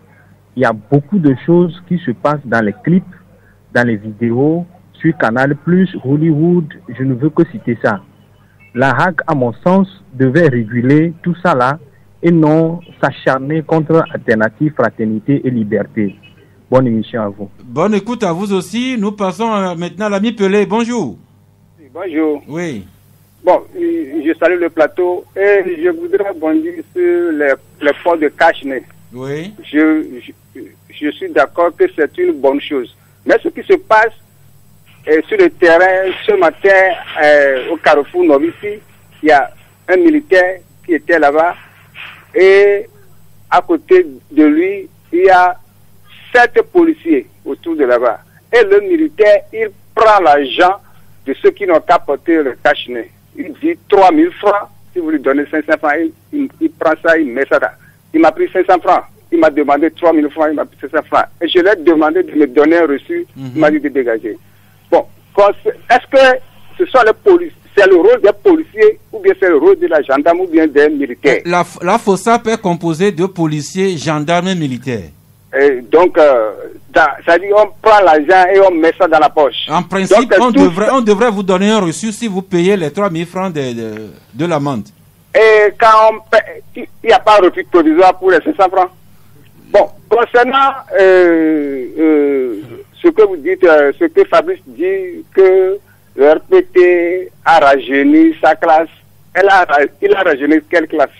Il y a beaucoup de choses qui se passent dans les clips, dans les vidéos, sur Canal+, Hollywood, je ne veux que citer ça. La HAC, à mon sens, devait réguler tout ça là et non s'acharner contre Alternative, Fraternité et Liberté. Bonne émission à vous. Bonne écoute à vous aussi. Nous passons maintenant à l'ami Pelé. Bonjour. Bonjour. Oui. Bon, je salue le plateau et je voudrais bondir sur les ports de Cache-nez. Oui. Je suis d'accord que c'est une bonne chose. Mais ce qui se passe sur le terrain, ce matin, au carrefour Novici, il y a un militaire qui était là-bas et à côté de lui, il y a 7 policiers autour de là-bas. Et le militaire, il prend l'argent de ceux qui n'ont qu'à porter le cache-nez. Il dit 3 000 francs, si vous lui donnez 500 francs, il prend ça, il met ça là. Il m'a pris 500 francs. Il m'a demandé 3 000 francs, il m'a pris 500 francs. Et je lui ai demandé de me donner un reçu, il m'a dit de dégager. Bon, est-ce que ce sont les policiers, c'est le rôle des policiers ou bien c'est le rôle de la gendarme ou bien des militaires? La FOSAP est composée de policiers, gendarmes et militaires. Et donc, ça dit on prend l'argent et on met ça dans la poche. En principe, donc, on devrait vous donner un reçu si vous payez les 3 000 francs de l'amende. Et quand on paie, il n'y a pas de refus provisoire pour les 500 francs. Bon, concernant ce que vous dites, ce que Fabrice dit, que le RPT a rajeuni sa classe, il a rajeuni quelle classe?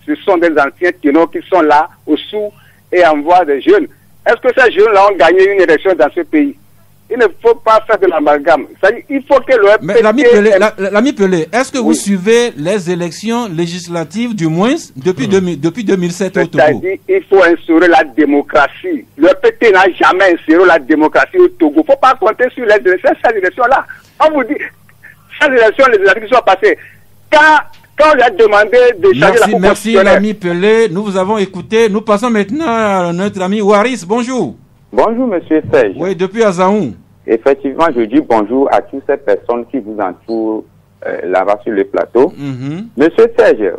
Ce sont des anciens ténors qui sont là, au sous, et envoient des jeunes. Est-ce que ces jeunes-là ont gagné une élection dans ce pays? Il ne faut pas faire de l'amalgame. Il faut que le RPT... Mais l'ami Pelé, est-ce que vous suivez les élections législatives, du moins, depuis 2007 au Togo? C'est-à-dire qu'il faut instaurer la démocratie. Le RPT n'a jamais instauré la démocratie au Togo. Il ne faut pas compter sur les élections, ces élections-là. On vous dit, ces élections législatives qui sont passées, quand on a demandé de changer la constitution... Merci l'ami Pelé, nous vous avons écouté. Nous passons maintenant à notre ami Waris. Bonjour. Bonjour, monsieur Serge. Oui, depuis Azaoun. Effectivement, je dis bonjour à toutes ces personnes qui vous entourent là-bas sur le plateau. Monsieur Serge,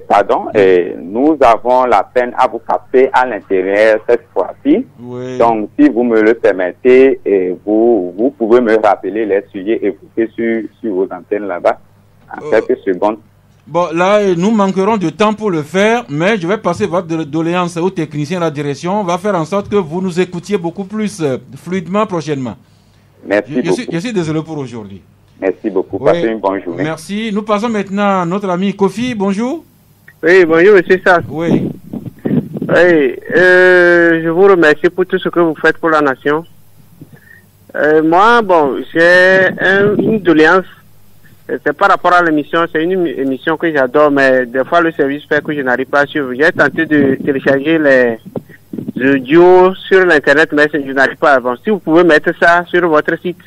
pardon, nous avons la peine à vous capter à l'intérieur cette fois-ci. Oui. Donc, si vous me le permettez, vous pouvez me rappeler les sujets évoqués sur vos antennes là-bas en quelques secondes. Bon, là, nous manquerons de temps pour le faire, mais je vais passer votre doléance aux techniciens de la direction. On va faire en sorte que vous nous écoutiez beaucoup plus fluidement prochainement. Merci beaucoup. Je suis désolé pour aujourd'hui. Merci beaucoup. Oui. Passez une bonne journée. Merci. Nous passons maintenant à notre ami Kofi. Bonjour. Oui, bonjour, monsieur Sass. Oui. Oui, je vous remercie pour tout ce que vous faites pour la nation. Moi, bon, j'ai une doléance. C'est par rapport à l'émission, c'est une émission que j'adore, mais des fois le service fait que je n'arrive pas à suivre. J'ai tenté de télécharger les audios sur l'internet, mais je n'arrive pas à avancer. Si vous pouvez mettre ça sur votre site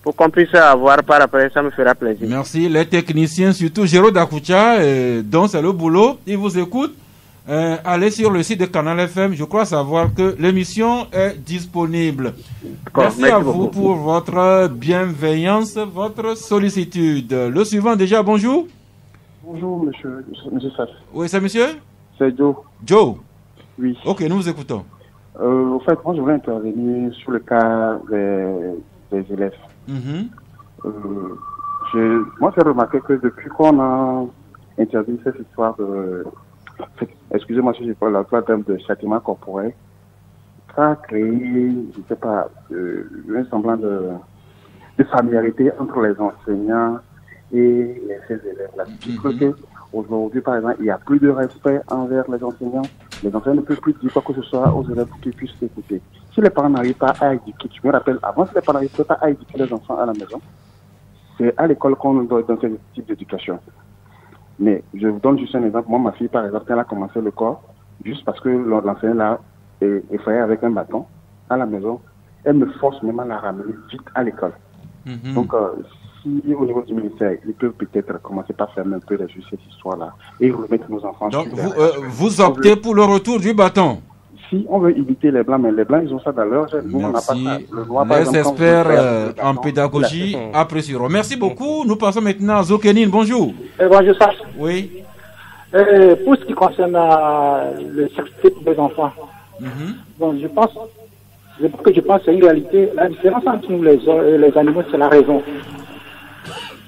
pour qu'on puisse avoir par après, ça me fera plaisir. Merci. Les techniciens, surtout Géraud Dakoucha, dont c'est le boulot, ils vous écoutent. Allez sur le site de Canal FM, je crois savoir que l'émission est disponible. Merci à vous pour votre bienveillance, votre sollicitude. Le suivant déjà, bonjour. Bonjour monsieur Sass. Oui, c'est monsieur? C'est Joe. Joe? Oui. Ok, nous vous écoutons. Au fait, moi, je voulais intervenir sur le cas des élèves. Moi, j'ai remarqué que depuis qu'on a interdit cette histoire de... Excusez-moi si je parle la terme de châtiment corporel, ça a créé, je ne sais pas, un semblant de familiarité entre les enseignants et ces élèves-là. Aujourd'hui, par exemple, il n'y a plus de respect envers les enseignants. Les enseignants ne peuvent plus dire quoi que ce soit aux élèves pour qu'ils puissent écouter. Si les parents n'arrivent pas à éduquer, je me rappelle, avant, si les parents n'arrivaient pas à éduquer les enfants à la maison, c'est à l'école qu'on doit donner ce type d'éducation. Mais je vous donne juste un exemple. Moi, ma fille, par exemple, elle a commencé le corps juste parce que l'enseignant l'a effrayé avec un bâton à la maison. Elle me force même à la ramener vite à l'école. Donc, si au niveau du ministère, ils peuvent peut-être commencer par fermer un peu cette histoire-là et remettre nos enfants. Donc, vous optez pour le retour du bâton? Si on veut éviter les blancs, mais les blancs, ils ont ça dans leur geste. Merci. Les experts en pédagogie apprécieront. Merci beaucoup. Nous passons maintenant à Zokenine. Bonjour. Bonjour, Sache. Oui. Pour ce qui concerne le sexe des enfants, bon, je pense que c'est une réalité. La différence entre nous, les animaux, c'est la raison.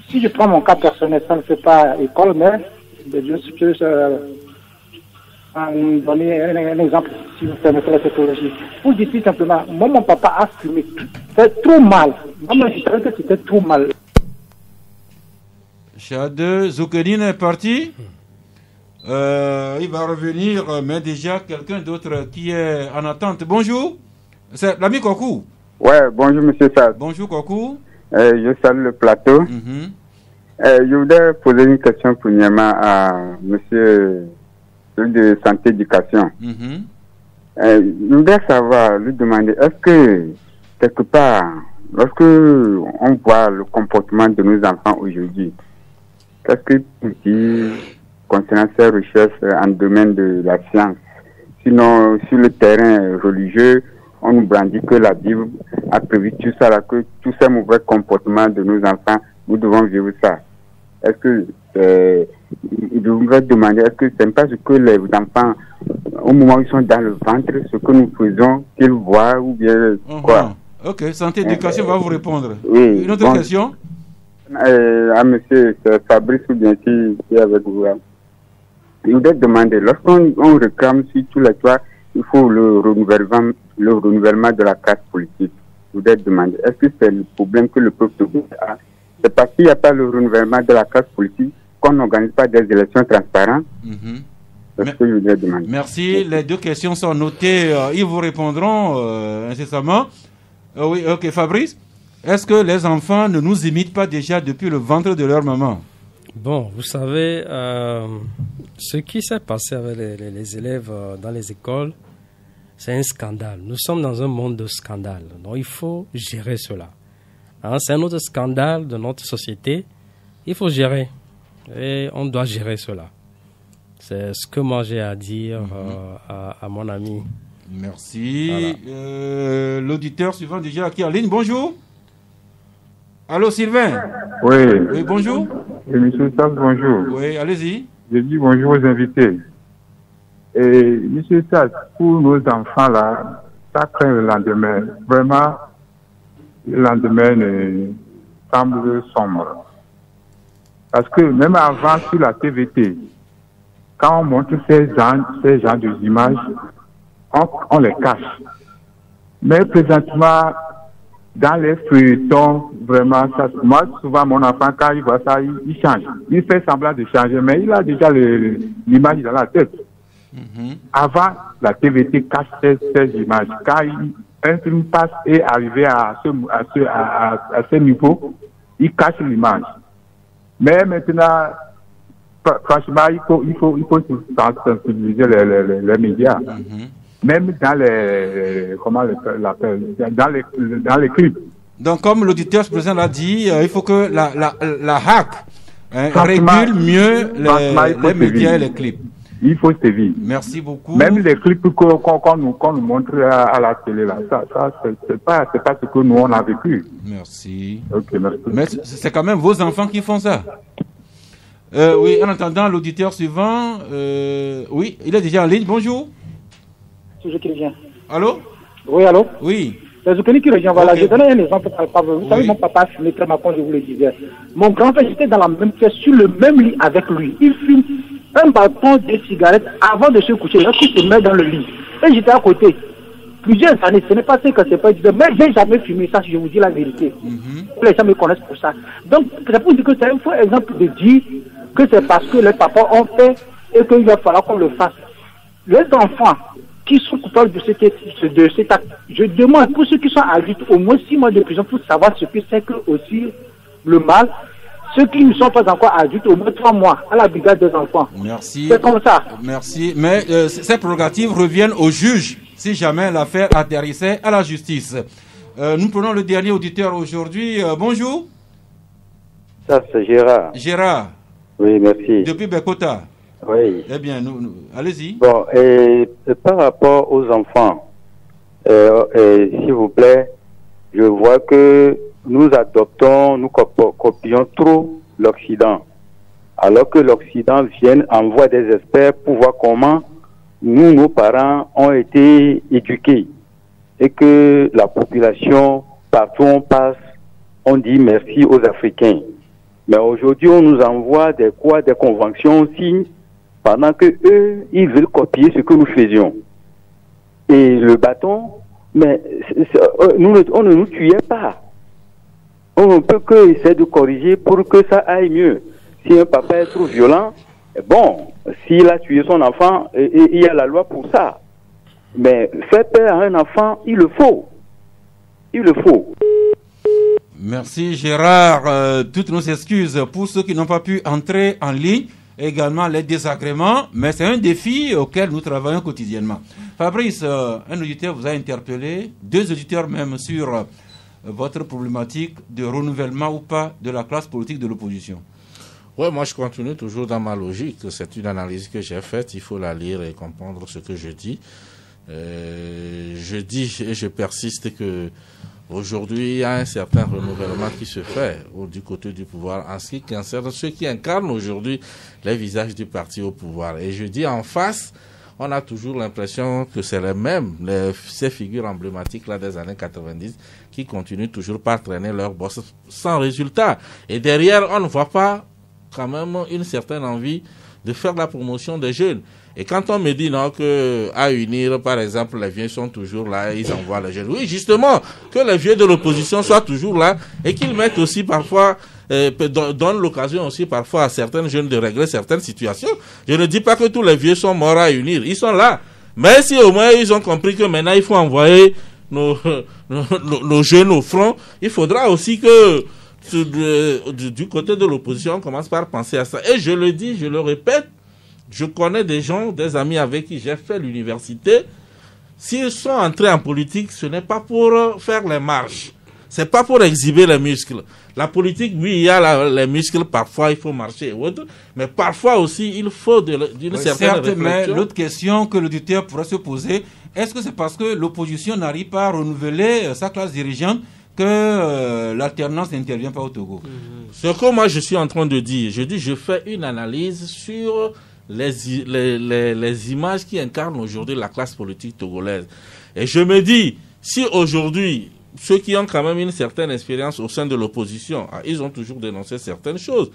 Si je prends mon cas personnel, ça ne fait pas école, mais je peux donner un exemple, si vous permettez la technologie. Vous dites tout simplement, moi, mon papa a fumé. C'est trop mal. Moi, je savais que c'était trop mal. Chad Zoukenine est parti. Il va revenir, mais déjà quelqu'un d'autre qui est en attente. Bonjour. C'est l'ami Kokou. Ouais, bonjour monsieur Sall. Bonjour Kokou. Je salue le plateau. Je voudrais poser une question premièrement à monsieur de santé éducation. Je voudrais savoir, lui demander, est-ce que quelque part, lorsque on voit le comportement de nos enfants aujourd'hui, qu'est-ce que tu dis concernant ces recherches en domaine de la science? Sinon, sur le terrain religieux, on nous brandit que la Bible a prévu tout ça, là, que tous ces mauvais comportements de nos enfants, nous devons vivre ça. Est-ce que, je voudrais demander, est-ce que ce n'est pas ce que les enfants, au moment où ils sont dans le ventre, ce que nous faisons, qu'ils voient ou bien quoi? Ok, santé éducation va vous répondre. Oui. Une autre question? À monsieur Fabrice ou bien qui est avec vous. Je voudrais demander, lorsqu'on réclame sur tous les toits, il faut le renouvellement de la classe politique. Je voudrais demander, est-ce que c'est le problème que le peuple a? C'est parce qu'il n'y a pas le renouvellement de la classe politique qu'on n'organise pas des élections transparentes. C'est ce que je voudrais demander. Merci. Les deux questions sont notées. Ils vous répondront incessamment. Oui, ok, Fabrice. Est-ce que les enfants ne nous imitent pas déjà depuis le ventre de leur maman? Bon, vous savez, ce qui s'est passé avec les élèves dans les écoles, c'est un scandale. Nous sommes dans un monde de scandale. Donc, il faut gérer cela. C'est un autre scandale de notre société. Il faut gérer. Et on doit gérer cela. C'est ce que moi j'ai à dire à mon ami. Merci. Voilà. L'auditeur suivant déjà qui est en ligne. Bonjour. Allô, Sylvain? Oui. Bonjour. Et monsieur Sass, bonjour. Oui, allez-y. Je dis bonjour aux invités. Et monsieur Sass, pour nos enfants là, ça craint le lendemain. Vraiment, le lendemain semble sombre. Parce que même avant sur la TVT, quand on montre ces genres d'images, on les cache. Mais présentement, dans les feuilletons, vraiment, ça, moi, souvent, mon enfant, quand il voit ça, il change. Il fait semblant de changer, mais il a déjà l'image dans la tête. Avant, la TVT cache ces images. Quand un film passe et arrivé à ce niveau, il cache l'image. Mais maintenant, franchement, il faut sensibiliser les médias. Même dans les, comment l'appelle, dans les clips. Donc, comme l'auditeur présent l'a dit, il faut que la hack régule mieux les médias et les clips. Il faut sévir. Merci beaucoup. Même les clips qu'on nous montre à la télé, là, ça c'est pas ce que nous on a vécu. Merci. Ok, merci. Mais c'est quand même vos enfants qui font ça. Oui, en attendant l'auditeur suivant, oui, il est déjà en ligne. Bonjour. C'est je qui reviens. Allô? Oui, allô? Oui. C'est Zoukeni qui revient. Voilà, je donnais un exemple palpable. Vous savez, Oui. mon papa fumait très mal, comme je vous le disais. Mon grand-père, j'étais dans la même pièce, sur le même lit avec lui. Il fume un bâton de cigarette avant de se coucher. Lorsqu'il se met dans le lit. Et j'étais à côté. Plusieurs années, ce n'est pas ce que c'est pas dit, mais j'ai jamais fumé ça, si je vous dis la vérité. Les gens me connaissent pour ça. Donc, c'est pour dire que c'est un faux exemple de dire que c'est parce que les papas ont fait et qu'il va falloir qu'on le fasse. Les enfants qui sont coupables de cet acte, je demande pour ceux qui sont adultes au moins 6 mois de prison pour savoir ce que c'est que aussi le mal. Ceux qui ne sont pas encore adultes, au moins 3 mois à la brigade des enfants. Merci. C'est comme ça. Merci. Mais ces prérogatives reviennent au juge si jamais l'affaire atterrissait à la justice. Nous prenons le dernier auditeur aujourd'hui. Bonjour. Ça, c'est Gérard. Gérard. Oui, merci. Depuis Bekota. Oui. Eh bien, allez-y. Bon, et par rapport aux enfants, s'il vous plaît, je vois que nous copions trop l'Occident. Alors que l'Occident envoie des experts pour voir comment nos parents ont été éduqués. Et que la population, partout où on passe, on dit merci aux Africains. Mais aujourd'hui, on nous envoie des conventions aussi, pendant que eux, ils veulent copier ce que nous faisions. Et le bâton, mais on ne nous tuait pas. On ne peut que essayer de corriger pour que ça aille mieux. Si un papa est trop violent, bon, s'il a tué son enfant, il y a la loi pour ça. Mais faire peur à un enfant, il le faut. Il le faut. Merci Gérard. Toutes nos excuses pour ceux qui n'ont pas pu entrer en ligne. Également les désagréments, mais c'est un défi auquel nous travaillons quotidiennement. Fabrice, un auditeur vous a interpellé, 2 auditeurs même sur votre problématique de renouvellement ou pas de la classe politique de l'opposition. Oui, moi je continue toujours dans ma logique. C'est une analyse que j'ai faite, il faut la lire et comprendre ce que je dis. Je dis et je persiste que aujourd'hui, il y a un certain renouvellement qui se fait du côté du pouvoir en ce qui concerne ceux qui incarnent aujourd'hui les visages du parti au pouvoir. Et je dis en face, on a toujours l'impression que c'est les mêmes, ces figures emblématiques là des années 90 qui continuent toujours par traîner leur boss sans résultat. Et derrière, on ne voit pas quand même une certaine envie de faire la promotion des jeunes. Et quand on me dit non que à unir, par exemple, les vieux sont toujours là, ils envoient les jeunes. Oui, justement, que les vieux de l'opposition soient toujours là et qu'ils mettent aussi parfois, donnent l'occasion aussi parfois à certains jeunes de régler certaines situations. Je ne dis pas que tous les vieux sont morts à unir, ils sont là. Mais si au moins ils ont compris que maintenant il faut envoyer nos jeunes au front, il faudra aussi que du côté de l'opposition on commence par penser à ça. Et je le dis, je le répète, je connais des gens, des amis avec qui j'ai fait l'université. S'ils sont entrés en politique, ce n'est pas pour faire les marches. C'est pas pour exhiber les muscles. La politique, oui, il y a les muscles, parfois il faut marcher et autres, mais parfois aussi il faut d'une certaine réflexion. Mais l'autre question que l'auditeur pourrait se poser, est-ce que c'est parce que l'opposition n'arrive pas à renouveler sa classe dirigeante que l'alternance n'intervient pas au Togo? Ce que moi je suis en train de dire, je fais une analyse sur les images qui incarnent aujourd'hui la classe politique togolaise. Et je me dis, si aujourd'hui, ceux qui ont quand même une certaine expérience au sein de l'opposition, ils ont toujours dénoncé certaines choses,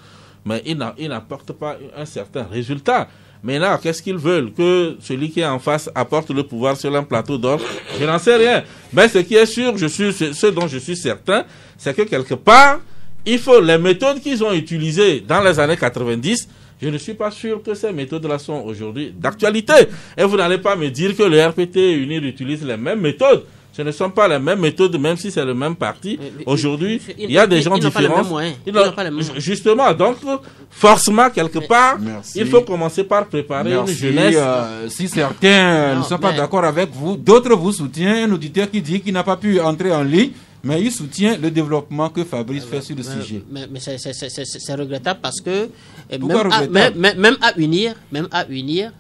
mais ils n'apportent pas un certain résultat. Maintenant, qu'est-ce qu'ils veulent? Que celui qui est en face apporte le pouvoir sur un plateau d'or? Je n'en sais rien. Mais ce qui est sûr, ce dont je suis certain, c'est que quelque part, il faut les méthodes qu'ils ont utilisées dans les années 90. Je ne suis pas sûr que ces méthodes-là sont aujourd'hui d'actualité. Et vous n'allez pas me dire que le RPT UNIR utilise les mêmes méthodes. Ce ne sont pas les mêmes méthodes, même si c'est le même parti. Aujourd'hui, il y a des gens différents. Justement, donc, forcément, quelque part, il faut commencer par préparer une jeunesse. Si certains ne sont pas d'accord avec vous, d'autres vous soutiennent. Un auditeur qui dit qu'il n'a pas pu entrer en ligne, mais il soutient le développement que Fabrice fait sur le sujet. Mais c'est regrettable parce que même à unir,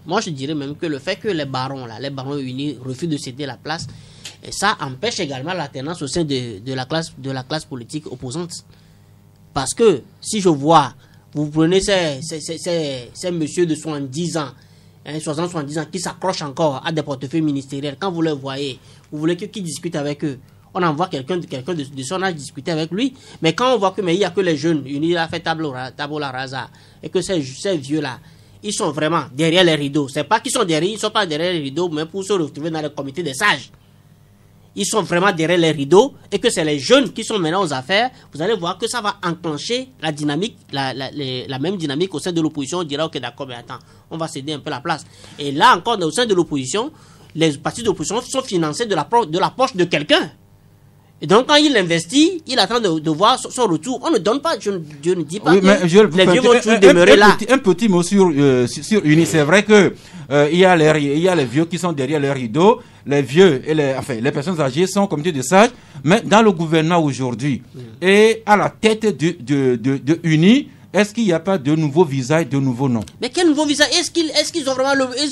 moi je dirais même que le fait que les barons unis refusent de céder la place, et ça empêche également l'alternance au sein de la classe politique opposante. Parce que si je vois, vous prenez ces messieurs de 70 ans 70 ans, qui s'accrochent encore à des portefeuilles ministériels, quand vous les voyez, vous voulez qu'ils discutent avec eux. On envoie quelqu'un de son âge discuter avec lui. Mais quand on voit que il n'y a que les jeunes, il a fait tabula rasa, et que ces vieux-là, ils sont vraiment derrière les rideaux. C'est pas qu'ils sont derrière, ils sont pas derrière les rideaux, mais pour se retrouver dans le comité des sages. Ils sont vraiment derrière les rideaux, et que c'est les jeunes qui sont maintenant aux affaires. Vous allez voir que ça va enclencher la dynamique, la même dynamique au sein de l'opposition. On dira, ok, d'accord, mais attends, on va céder un peu la place. Et là encore, au sein de l'opposition, les partis d'opposition sont financés de la poche de quelqu'un. Et donc, quand il investit, il attend de voir son retour. On ne donne pas, je ne dis pas que les vieux vont toujours demeurer là. Un petit mot sur Uni. C'est vrai que il y a les vieux qui sont derrière les rideaux. Les vieux et les personnes âgées sont comité de sages. Mais dans le gouvernement aujourd'hui, et à la tête de Uni, est-ce qu'il n'y a pas de nouveaux visages, de nouveaux noms? Mais quel nouveau visage? Est-ce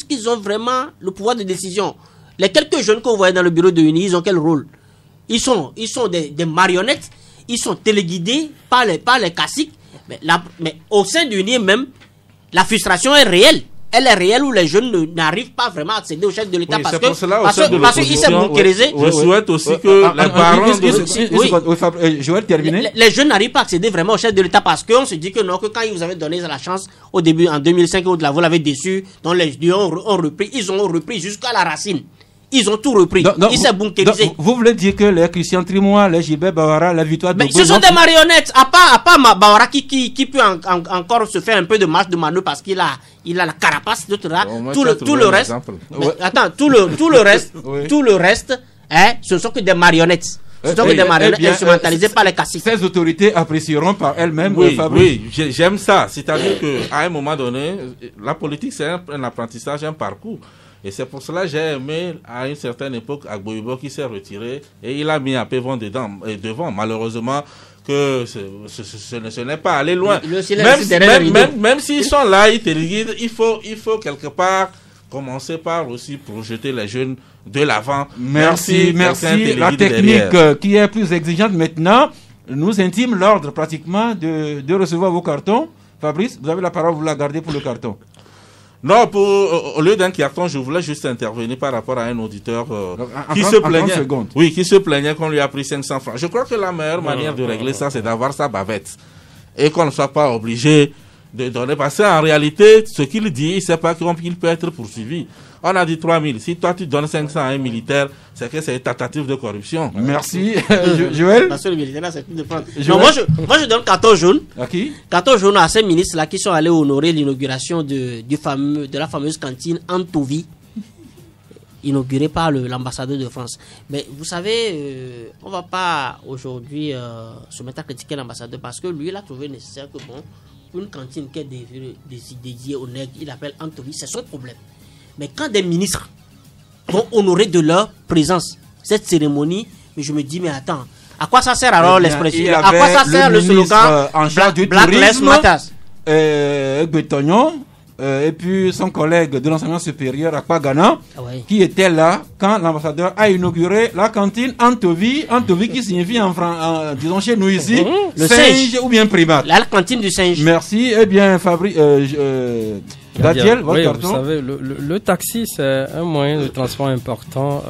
qu'ils ont vraiment le pouvoir de décision? Les quelques jeunes que vous voyez dans le bureau de Uni, ils ont quel rôle? Ils sont des marionnettes, ils sont téléguidés par les caciques. Mais au sein de l'Uni même, la frustration est réelle. Elle est réelle où les jeunes n'arrivent pas vraiment à accéder au chef de l'État parce qu'ils s'est bunkérisé. Je souhaite aussi que les parents Joël, terminer. Les jeunes n'arrivent pas à accéder vraiment au chef de l'État parce qu'on se dit que non, que quand ils vous avaient donné la chance au début, en 2005, vous l'avez déçu, donc les dieux ont repris, ils ont repris jusqu'à la racine. Ils ont tout repris. Ils s'est bunkérisé. Vous voulez dire que les Christian Trimois, les Gilbert Bawara, la victoire de ce sont des marionnettes. À part Bawara qui peut encore se faire un peu de marche de manœuvre parce qu'il a la carapace, d'autres là. Tout le reste. Attends, tout le reste, ce ne sont que des marionnettes. Ce sont que des marionnettes instrumentalisées par les caciques. Ces autorités apprécieront par elles-mêmes. Oui, j'aime ça. C'est-à-dire qu'à un moment donné, la politique, c'est un apprentissage, un parcours. Et c'est pour cela que j'ai aimé, à une certaine époque, Agboibo qui s'est retiré et il a mis un peu devant. Malheureusement, que ce n'est pas allé loin. Même s'ils sont là, ils te guident, il faut quelque part commencer par aussi projeter les jeunes de l'avant. Merci. La technique qui est plus exigeante maintenant nous intime l'ordre pratiquement de recevoir vos cartons. Fabrice, vous avez la parole, vous la gardez pour le carton. Non, au lieu d'un carton, je voulais juste intervenir par rapport à un auditeur qui se plaignait qu'on lui a pris 500 francs. Je crois que la meilleure manière de régler ça, c'est d'avoir sa bavette. Et qu'on ne soit pas obligé de donner. Parce qu'en réalité, ce qu'il dit, il ne sait pas qu'il peut être poursuivi. On a dit 3 000. Si toi tu donnes 500 à un militaire, c'est que c'est une tentative de corruption. Merci. Joël? Parce que le militaire là, c'est plus de prendre. Moi je donne carton jaune. À qui? Carton jaune à ces ministres là qui sont allés honorer l'inauguration de la fameuse cantine Antovi, inaugurée par l'ambassadeur de France. Mais vous savez, on ne va pas aujourd'hui se mettre à critiquer l'ambassadeur parce que lui il a trouvé nécessaire que pour une cantine qui est dédiée au nègre, il appelle Antovi, c'est son problème. Mais quand des ministres vont honorer de leur présence cette cérémonie, mais je me dis, mais attends, à quoi ça sert alors l'expression? À quoi ça sert le slogan Black Lives Matter? Bétognon, et puis son collègue de l'enseignement supérieur, Akpagana, qui était là quand l'ambassadeur a inauguré la cantine Antovi qui signifie disons chez nous ici, le singe ou bien primate. La cantine du singe. Merci. Eh bien, Fabrice, Dadiel, votre carton. Vous savez, le taxi, c'est un moyen de transport important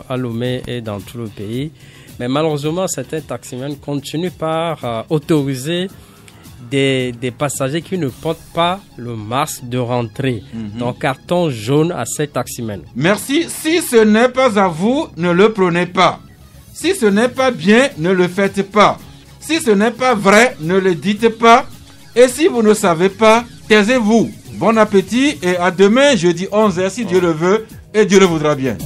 à Lomé et dans tout le pays. Mais malheureusement, certains taximens continuent par autoriser des passagers qui ne portent pas le masque de rentrée. Donc, carton jaune à ces taximens. Merci. Si ce n'est pas à vous, ne le prenez pas. Si ce n'est pas bien, ne le faites pas. Si ce n'est pas vrai, ne le dites pas. Et si vous ne savez pas, taisez-vous. Bon appétit et à demain, jeudi 11h, si Dieu le veut et Dieu le voudra bien.